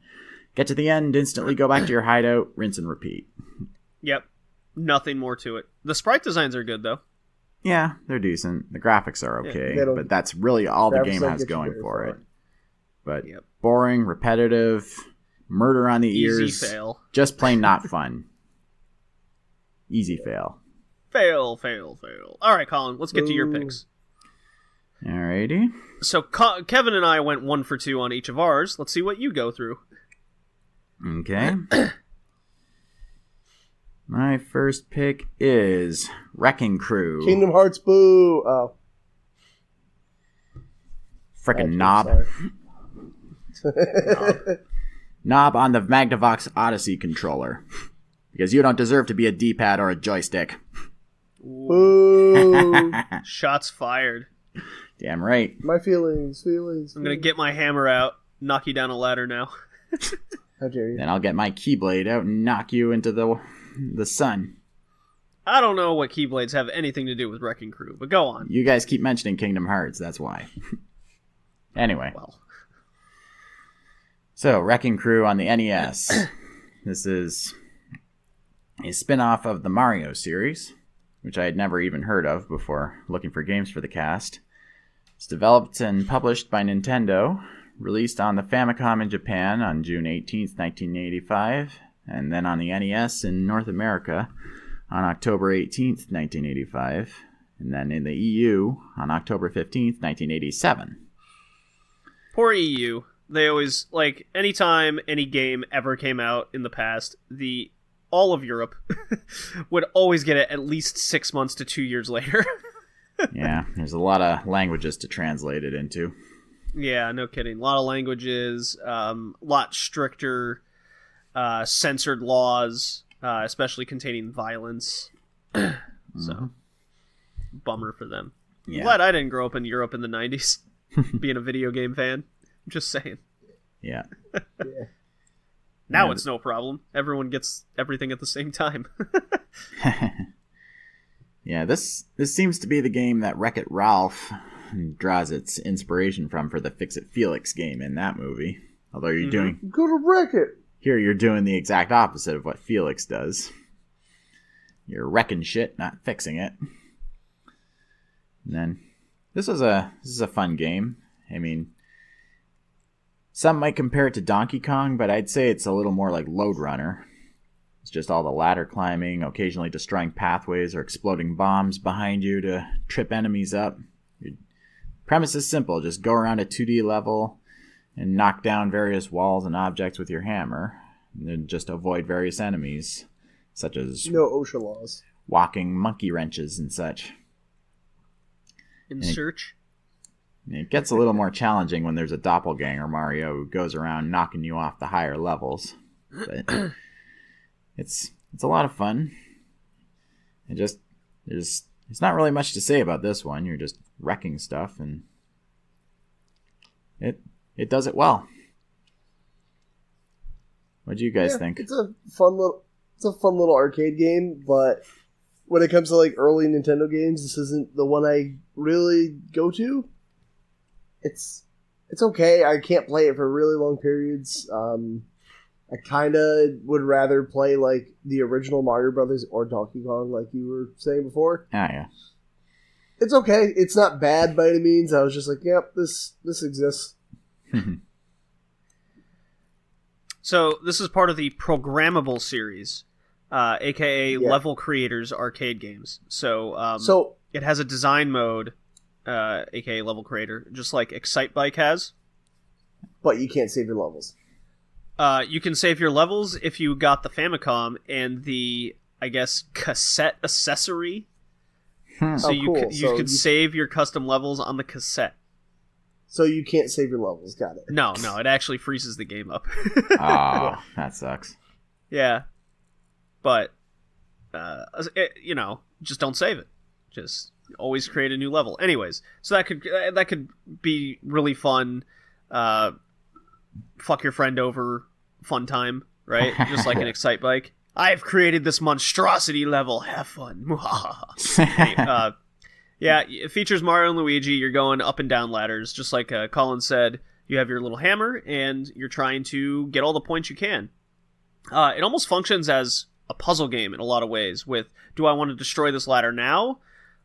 Get to the end, instantly go back to your hideout, rinse and repeat. Yep. Nothing more to it. The sprite designs are good, though. Yeah, they're decent. The graphics are okay, They don't- but that's really all the graphics game don't has get you going very for far. it. But Yep. boring, repetitive, murder on the Easy ears. fail. Just plain not fun. Easy fail. Fail. All right, Colin, let's get to your Ooh. picks. Alrighty. So Kevin and I went 1 for 2 on each of ours. Let's see what you go through. Okay. My first pick is Wrecking Crew. Kingdom Hearts, boo! Oh. Frickin' I'm knob. sorry. Knob on the Magnavox Odyssey controller. Because you don't deserve to be a D-pad or a joystick. Boo! Shots fired. Damn right. My feelings. I'm gonna get my hammer out, knock you down a ladder now. How dare you? Then I'll get my Keyblade out and knock you into the sun. I don't know what Keyblades have anything to do with Wrecking Crew, but go on. You guys keep mentioning Kingdom Hearts, that's why. Anyway. Well, So, Wrecking Crew on the NES. This is a spin-off of the Mario series, which I had never even heard of before looking for games for the cast. It's developed and published by Nintendo, released on the Famicom in Japan on June 18th, 1985, and then on the NES in North America on October 18th, 1985, and then in the EU on October 15th, 1987. poor EU. They always, like, anytime any game ever came out in the past, all of Europe would always get it at least 6 months to 2 years later. Yeah, there's a lot of languages to translate it into. Yeah, no kidding. A lot of languages, lot stricter censored laws, especially containing violence. So, bummer for them. Yeah. I'm glad I didn't grow up in Europe in the 90s, being a video game fan. I'm just saying. Yeah. Now Yeah. it's no problem. Everyone gets everything at the same time. Yeah, this seems to be the game that Wreck-It Ralph draws its inspiration from for the Fix-It Felix game in that movie. Although you're doing Go to wreck it. here, you're doing the exact opposite of what Felix does. You're wrecking shit, not fixing it. And then this is a fun game. I mean, some might compare it to Donkey Kong, but I'd say it's a little more like Lode Runner. It's just all the ladder climbing, occasionally destroying pathways or exploding bombs behind you to trip enemies up. Your premise is simple. Just go around a 2D level and knock down various walls and objects with your hammer. And then just avoid various enemies, such as No OSHA laws. walking monkey wrenches and such. In search. And it gets a little more challenging when there's a doppelganger Mario who goes around knocking you off the higher levels. But it's a lot of fun. There's not really much to say about this one. You're just wrecking stuff, and it does it well. What do you guys think? It's a fun little arcade game, but when it comes to like early Nintendo games, this isn't the one I really go to. It's okay. I can't play it for really long periods. I kind of would rather play like the original Mario Brothers or Donkey Kong, like you were saying before. Ah, yeah. It's okay. It's not bad by any means. I was just like, yep, this exists. So this is part of the programmable series, aka Level Creators arcade games. So it has a design mode, aka Level Creator, just like Excite Bike has. But you can't save your levels. You can save your levels if you got the Famicom and the, I guess, cassette accessory. So you could save your custom levels on the cassette. So you can't save your levels. Got it. No, it actually freezes the game up. Oh, that sucks. Yeah. But, just don't save it. Just always create a new level. Anyways, so that could be really fun. Fuck your friend over fun time, right? Just like an Excite Bike. I've created this monstrosity level. Have fun. Hey, yeah, it features Mario and Luigi. You're going up and down ladders, just like Colin said. You have your little hammer, and you're trying to get all the points you can. It almost functions as a puzzle game in a lot of ways. With, do I want to destroy this ladder now,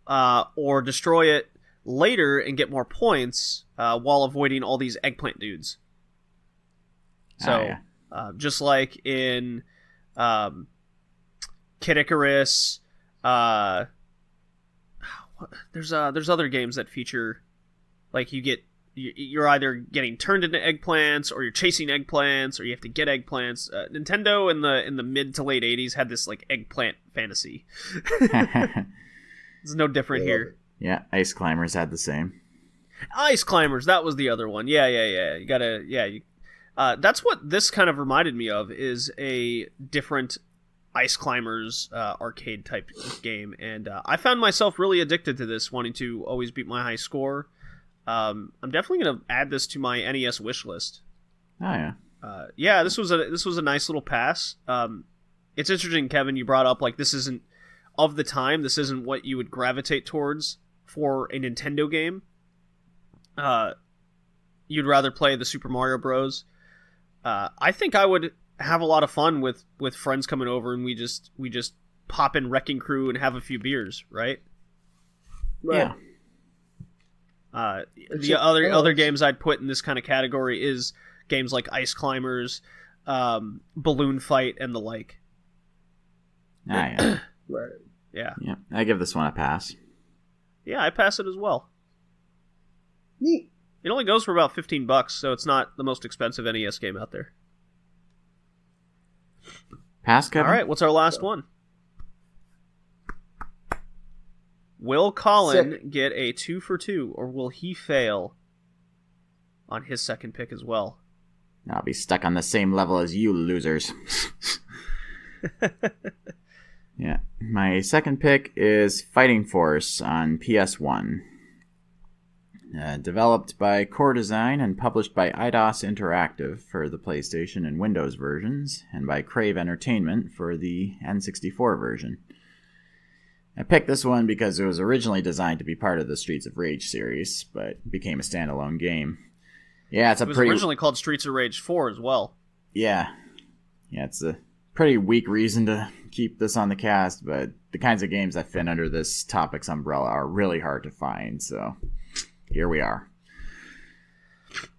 or destroy it later and get more points while avoiding all these eggplant dudes? So, just like in Kid Icarus, there's other games that feature, like, you're either getting turned into eggplants, or you're chasing eggplants, or you have to get eggplants. Nintendo in the mid to late 80s had this like eggplant fantasy. It's no different here. Yeah, Ice Climbers had the same. Ice Climbers, that was the other one. Yeah. You gotta, that's what this kind of reminded me of, is a different Ice Climbers arcade type game, and I found myself really addicted to this, wanting to always beat my high score. I'm definitely gonna add this to my NES wish list. Oh yeah. This was a nice little pass. It's interesting, Kevin, you brought up, like, this isn't of the time. This isn't what you would gravitate towards for a Nintendo game. You'd rather play the Super Mario Bros. I think I would have a lot of fun with friends coming over, and we just pop in Wrecking Crew and have a few beers, right? Yeah. The other games I'd put in this kind of category is games like Ice Climbers, Balloon Fight, and the like. Yeah. Right. Yeah. Yeah. I give this one a pass. Yeah, I pass it as well. Neat. It only goes for about $15, so it's not the most expensive NES game out there. Pass, Kevin? All right, what's our last one? Will Colin get a 2 for 2, or will he fail on his second pick as well? I'll be stuck on the same level as you losers. Yeah. My second pick is Fighting Force on PS1. Developed by Core Design and published by Eidos Interactive for the PlayStation and Windows versions, and by Crave Entertainment for the N64 version. I picked this one because it was originally designed to be part of the Streets of Rage series, but became a standalone game. Yeah, it was originally called Streets of Rage 4 as well. Yeah. Yeah, it's a pretty weak reason to keep this on the cast, but the kinds of games that fit under this topic's umbrella are really hard to find, so here we are.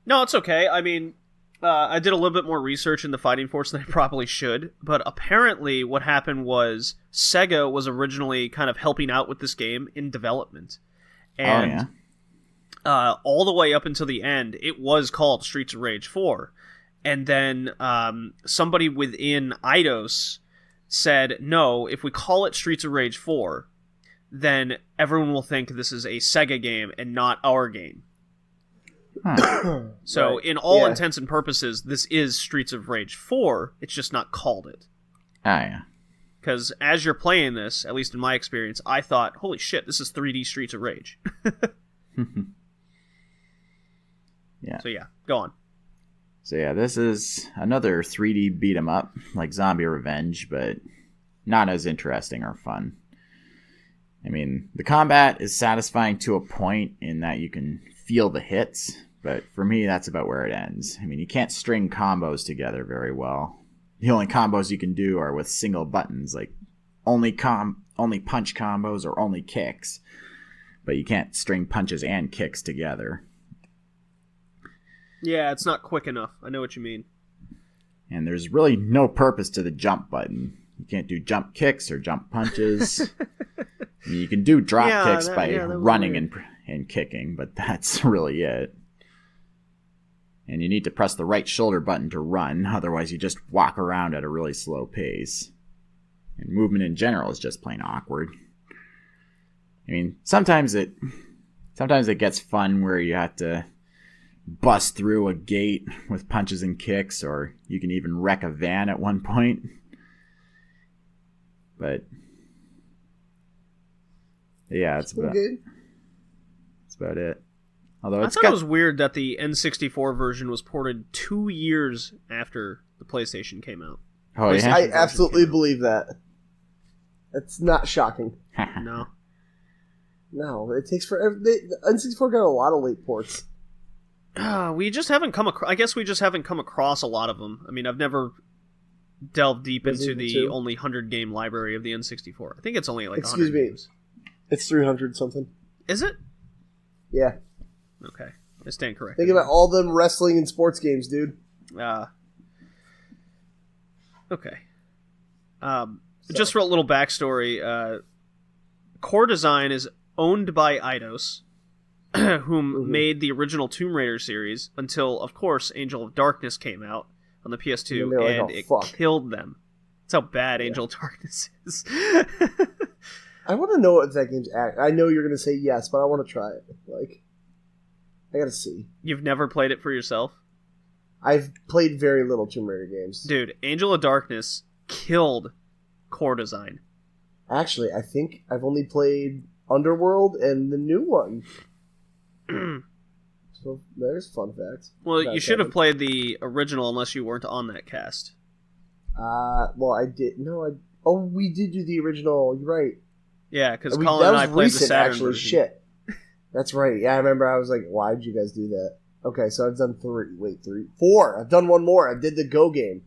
No, it's okay. I mean, I did a little bit more research into Fighting Force than I probably should, but apparently what happened was Sega was originally kind of helping out with this game in development. And all the way up until the end, it was called Streets of Rage 4. And then somebody within Eidos said, no, if we call it Streets of Rage 4, then everyone will think this is a Sega game and not our game. So, in all intents and purposes, this is Streets of Rage 4. It's just not called it. Yeah. Because as you're playing this, at least in my experience, I thought, holy shit, this is 3D Streets of Rage. Yeah. So, yeah, go on. So, yeah, this is another 3D beat-em-up, like Zombie Revenge, but not as interesting or fun. I mean, the combat is satisfying to a point in that you can feel the hits, but for me, that's about where it ends. I mean, you can't string combos together very well. The only combos you can do are with single buttons, like only punch combos or only kicks, but you can't string punches and kicks together. Yeah, it's not quick enough. I know what you mean. And there's really no purpose to the jump button. You can't do jump kicks or jump punches. I mean, you can do drop kicks by running and kicking, but that's really it. And you need to press the right shoulder button to run, otherwise you just walk around at a really slow pace. And movement in general is just plain awkward. I mean, sometimes it gets fun where you have to bust through a gate with punches and kicks, or you can even wreck a van at one point. But yeah, it's about it. Although I thought it was weird that the N64 version was ported 2 years after the PlayStation came out. Oh, yeah? I absolutely believe that. That's not shocking. No. No, it takes forever. N64 got a lot of late ports. We just haven't come across... I guess we just haven't come across a lot of them. I mean, I've never delved deep into Resident the Evil 2? only 100-game library of the N64. I think it's only like Excuse 100 me. games. It's 300 something. Is it? Yeah. Okay. I stand corrected. Think about all them wrestling and sports games, dude. Okay. Just for a little backstory, Core Design is owned by Eidos, whom made the original Tomb Raider series until, of course, Angel of Darkness came out on the PS2, and it killed them. That's how bad Angel of Darkness is. I want to know if that game's... I know you're going to say yes, but I want to try it. Like, I got to see. You've never played it for yourself? I've played very little Tomb Raider games. Dude, Angel of Darkness killed Core Design. Actually, I think I've only played Underworld and the new one. So there's fun facts. Well, you should have played the original unless you weren't on that cast. Well, I did. No, Oh, we did do the original. You're right. Yeah, because Colin and I played the Saturn actually, version. Shit. That's right. Yeah, I remember. I was like, why'd you guys do that? Okay, so I've done 3. Wait, 3. 4. I've done one more. I did the Go game.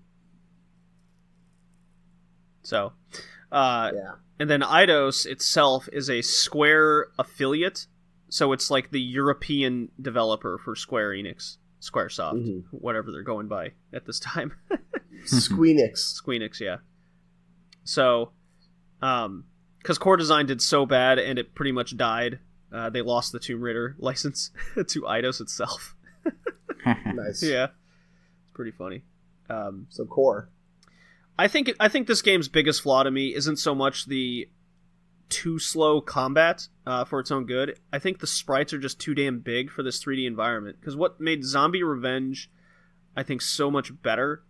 So, yeah. And then Eidos itself is a Square affiliate, so it's like the European developer for Square Enix, Squaresoft, whatever they're going by at this time. Squeenix, yeah. So, because Core Design did so bad and it pretty much died, they lost the Tomb Raider license to Eidos itself. Nice. Yeah, it's pretty funny. So Core. I think this game's biggest flaw to me isn't so much the too slow combat for its own good. I think the sprites are just too damn big for this 3D environment. Because what made Zombie Revenge, I think, so much better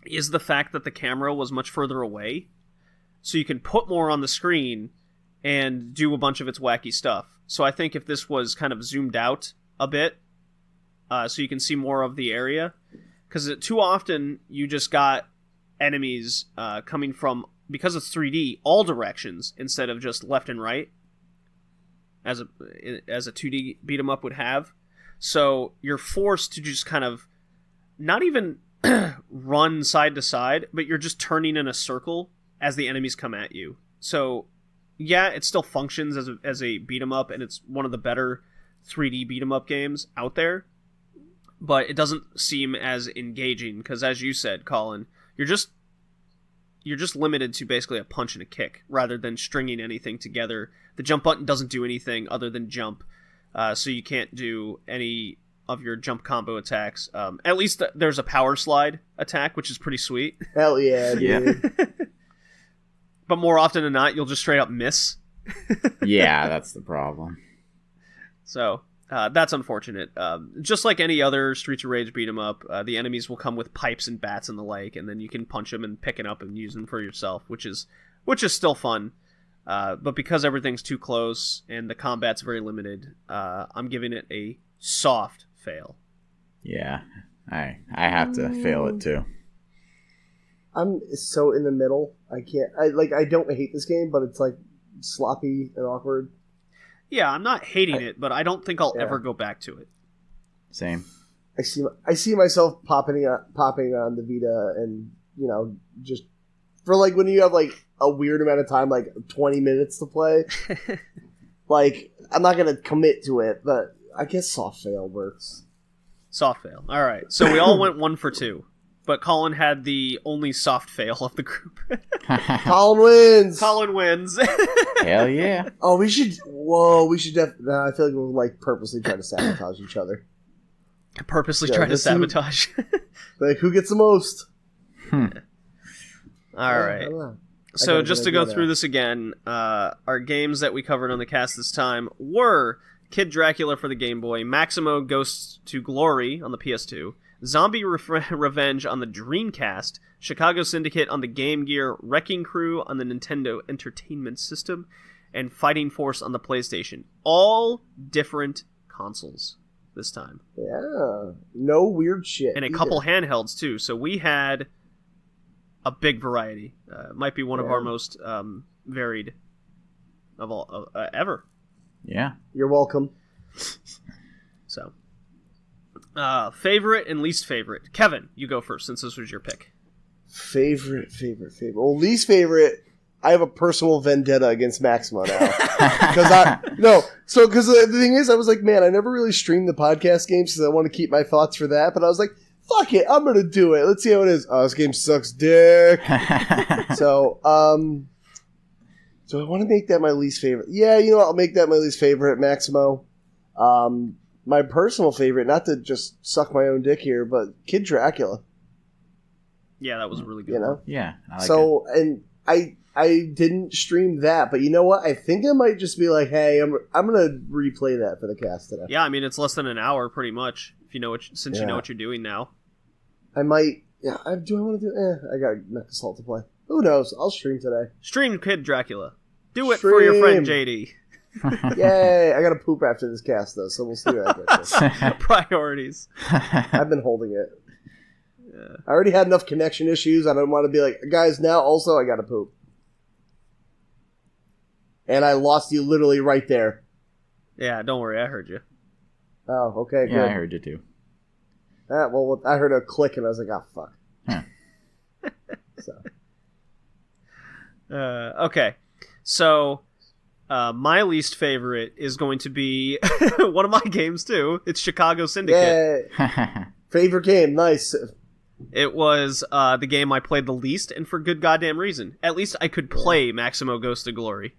is the fact that the camera was much further away. So you can put more on the screen and do a bunch of its wacky stuff. So I think if this was kind of zoomed out a bit, so you can see more of the area. Because too often you just got enemies coming from, because it's 3D, all directions instead of just left and right, as a 2D beat 'em up would have. So you're forced to just kind of not even run side to side, but you're just turning in a circle as the enemies come at you. So yeah, it still functions as a beat 'em up, and it's one of the better 3D beat 'em up games out there. But it doesn't seem as engaging because, as you said, Colin, you're just limited to basically a punch and a kick rather than stringing anything together. The jump button doesn't do anything other than jump, so you can't do any of your jump combo attacks. At least there's a power slide attack, which is pretty sweet. Hell yeah, dude. But more often than not, you'll just straight up miss. Yeah, that's the problem. So that's unfortunate. Just like any other Streets of Rage beat 'em up, the enemies will come with pipes and bats and the like, and then you can punch them and pick it up and use them for yourself, which is still fun. But because everything's too close and the combat's very limited, I'm giving it a soft fail. Yeah, I have to fail it too. I'm so in the middle. I don't hate this game, but it's like sloppy and awkward. Yeah, I'm not hating it, but I don't think I'll ever go back to it. Same. I see myself popping on the Vita, and just for like when you have like a weird amount of time, like 20 minutes to play. Like, I'm not gonna commit to it, but I guess soft fail works. Soft fail. All right. So we all went 1 for 2, but Colin had the only soft fail of the group. Colin wins. Colin wins. Hell yeah. Oh, we should. Whoa, we should. I feel like we'll like purposely try to sabotage each other. Purposely try to sabotage. Like, who gets the most? All right. So just to go through this again, our games that we covered on the cast this time were Kid Dracula for the Game Boy, Maximo Ghosts to Glory on the PS2, Zombie Revenge on the Dreamcast, Chicago Syndicate on the Game Gear, Wrecking Crew on the Nintendo Entertainment System, and Fighting Force on the PlayStation. All different consoles this time. Yeah. No weird shit. And a couple handhelds, too. So we had a big variety. Might be one of our most varied of all ever. Yeah. You're welcome. So, favorite and least favorite. Kevin, you go first since this was your pick. Favorite. Well, least favorite. I have a personal vendetta against Maximo now. Because the thing is, I was like, man, I never really streamed the podcast games because I want to keep my thoughts for that. But I was like, fuck it, I'm gonna do it. Let's see how it is. Oh, this game sucks dick. So I want to make that my least favorite. Yeah, I'll make that my least favorite, Maximo. My personal favorite, not to just suck my own dick here, but Kid Dracula. Yeah, that was a really good one. Yeah, I like it. And I didn't stream that, but you know what? I think I might just be like, hey, I'm gonna replay that for the cast today. Yeah, I mean it's less than an hour, pretty much. If you know you know what you're doing now. I might. Yeah, do I want to do? I got Mech Assault to play. Who knows? I'll stream today. Stream Kid Dracula. Do it for your friend JD. Yay! I gotta poop after this cast though, so we'll see what I get. Priorities. I've been holding it. Yeah. I already had enough connection issues. I don't want to be like, guys, now also I gotta poop. And I lost you literally right there. Yeah, don't worry, I heard you. Oh, okay, good. Yeah, I heard you too. Well, I heard a click and I was like, oh, fuck. Huh. Okay. So, my least favorite is going to be one of my games, too. It's Chicago Syndicate. Yay. Favorite game, nice. It was the game I played the least, and for good goddamn reason. At least I could play Maximo Ghost of Glory.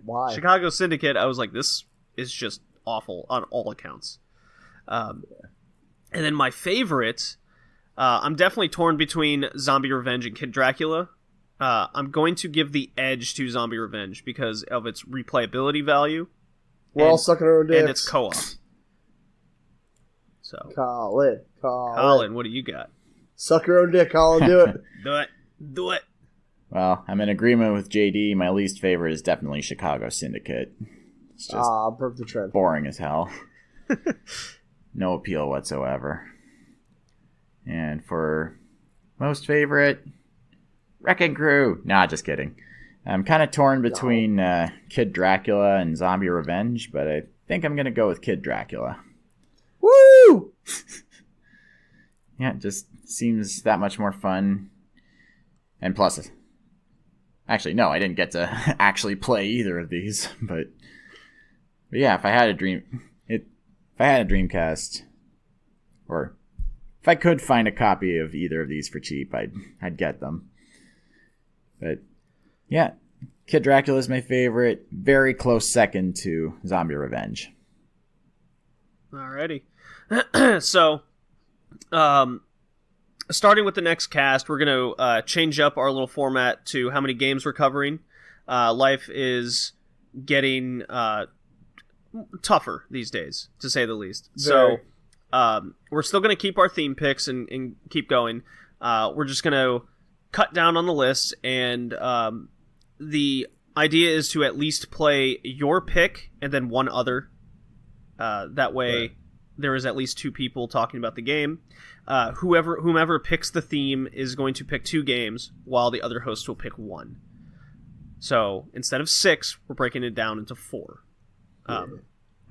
Why? Chicago Syndicate, I was like, this is just awful on all accounts. And then my favorite, I'm definitely torn between Zombie Revenge and Kid Dracula. I'm going to give the edge to Zombie Revenge because of its replayability value. We're all sucking our own dicks. And its co-op. So, Colin, what do you got? Suck your own dick, Colin. Do it. Do it. Well, I'm in agreement with JD. My least favorite is definitely Chicago Syndicate. It's just broke the trend. boring as hell. No appeal whatsoever. And for most favorite, Wrecking Crew. Nah, just kidding. I'm kind of torn between Kid Dracula and Zombie Revenge, but I think I'm going to go with Kid Dracula. Woo! Yeah, it just seems that much more fun. And plus, actually, no, I didn't get to actually play either of these, but yeah, if I had a Dreamcast, or if I could find a copy of either of these for cheap, I'd get them. But yeah, Kid Dracula is my favorite. Very close second to Zombie Revenge. Alrighty. So, starting with the next cast, we're going to change up our little format to how many games we're covering. Life is getting tougher these days, to say the least. Very. So, we're still going to keep our theme picks and keep going. We're just going to cut down on the list, and the idea is to at least play your pick and then one other. That way, there is at least two people talking about the game. Whomever picks the theme is going to pick 2 games, while the other host will pick 1. So instead of 6, we're breaking it down into 4.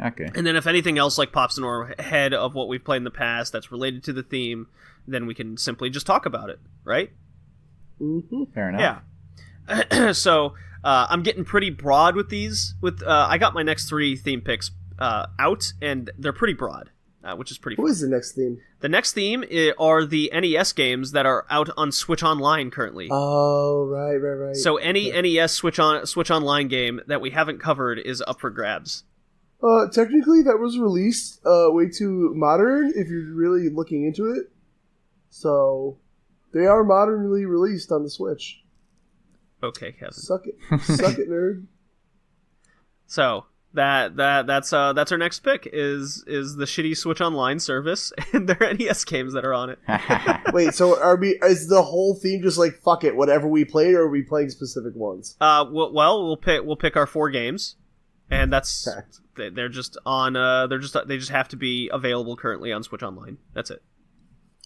Okay. And then if anything else pops in our head of what we've played in the past that's related to the theme, then we can simply just talk about it, right? Mm-hmm. Fair enough. Yeah. So I'm getting pretty broad with these. I got my next 3 theme picks out, and they're pretty broad, which is pretty fun. What is the next theme? The next theme are the NES games that are out on Switch Online currently. Oh, right. So any NES Switch Online game that we haven't covered is up for grabs. Technically, that was released way too modern if you're really looking into it. So, they are modernly released on the Switch. Okay, Kevin. Suck it, nerd. So that's our next pick is the shitty Switch Online service and their NES games that are on it. Wait, so is the whole theme just like fuck it, whatever we played, or are we playing specific ones? We'll pick our 4 games, and that's they're just on they just have to be available currently on Switch Online. That's it.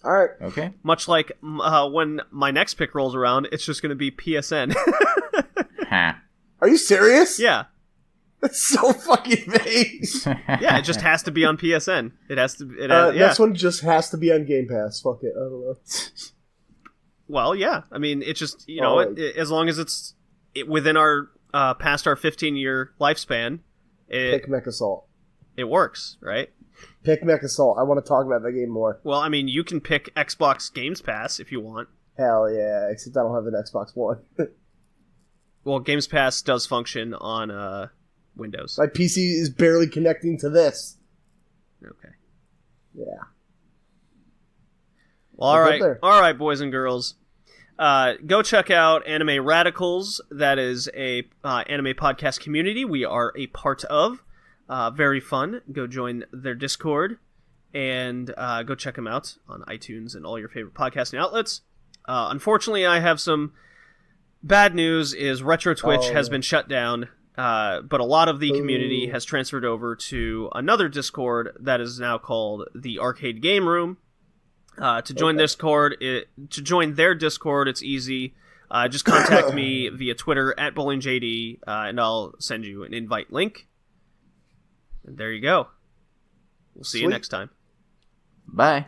All right. Okay. Much like when my next pick rolls around, it's just going to be PSN. Ha. Are you serious? Yeah. That's so fucking vague. Yeah, it just has to be on PSN. It has to. Next one just has to be on Game Pass. Fuck it. I don't know. Well, yeah. I mean, it's just as long as it's within our past our 15-year lifespan, Pick Mech Assault. It works, right? Pick Mech Assault. I want to talk about that game more. Well, I mean, you can pick Xbox Games Pass if you want. Hell yeah! Except I don't have an Xbox One. Well, Games Pass does function on Windows. My PC is barely connecting to this. Okay. Yeah. Well, all right, boys and girls. Go check out Anime Radicals. That is a anime podcast community we are a part of. Very fun. Go join their Discord and go check them out on iTunes and all your favorite podcasting outlets. Unfortunately, I have some bad news. Is Retro Twitch has been shut down, but a lot of the community has transferred over to another Discord that is now called the Arcade Game Room. To join to join their Discord, it's easy. Just contact me via Twitter at BowlingJD, and I'll send you an invite link. And there you go. We'll see you next time. Bye.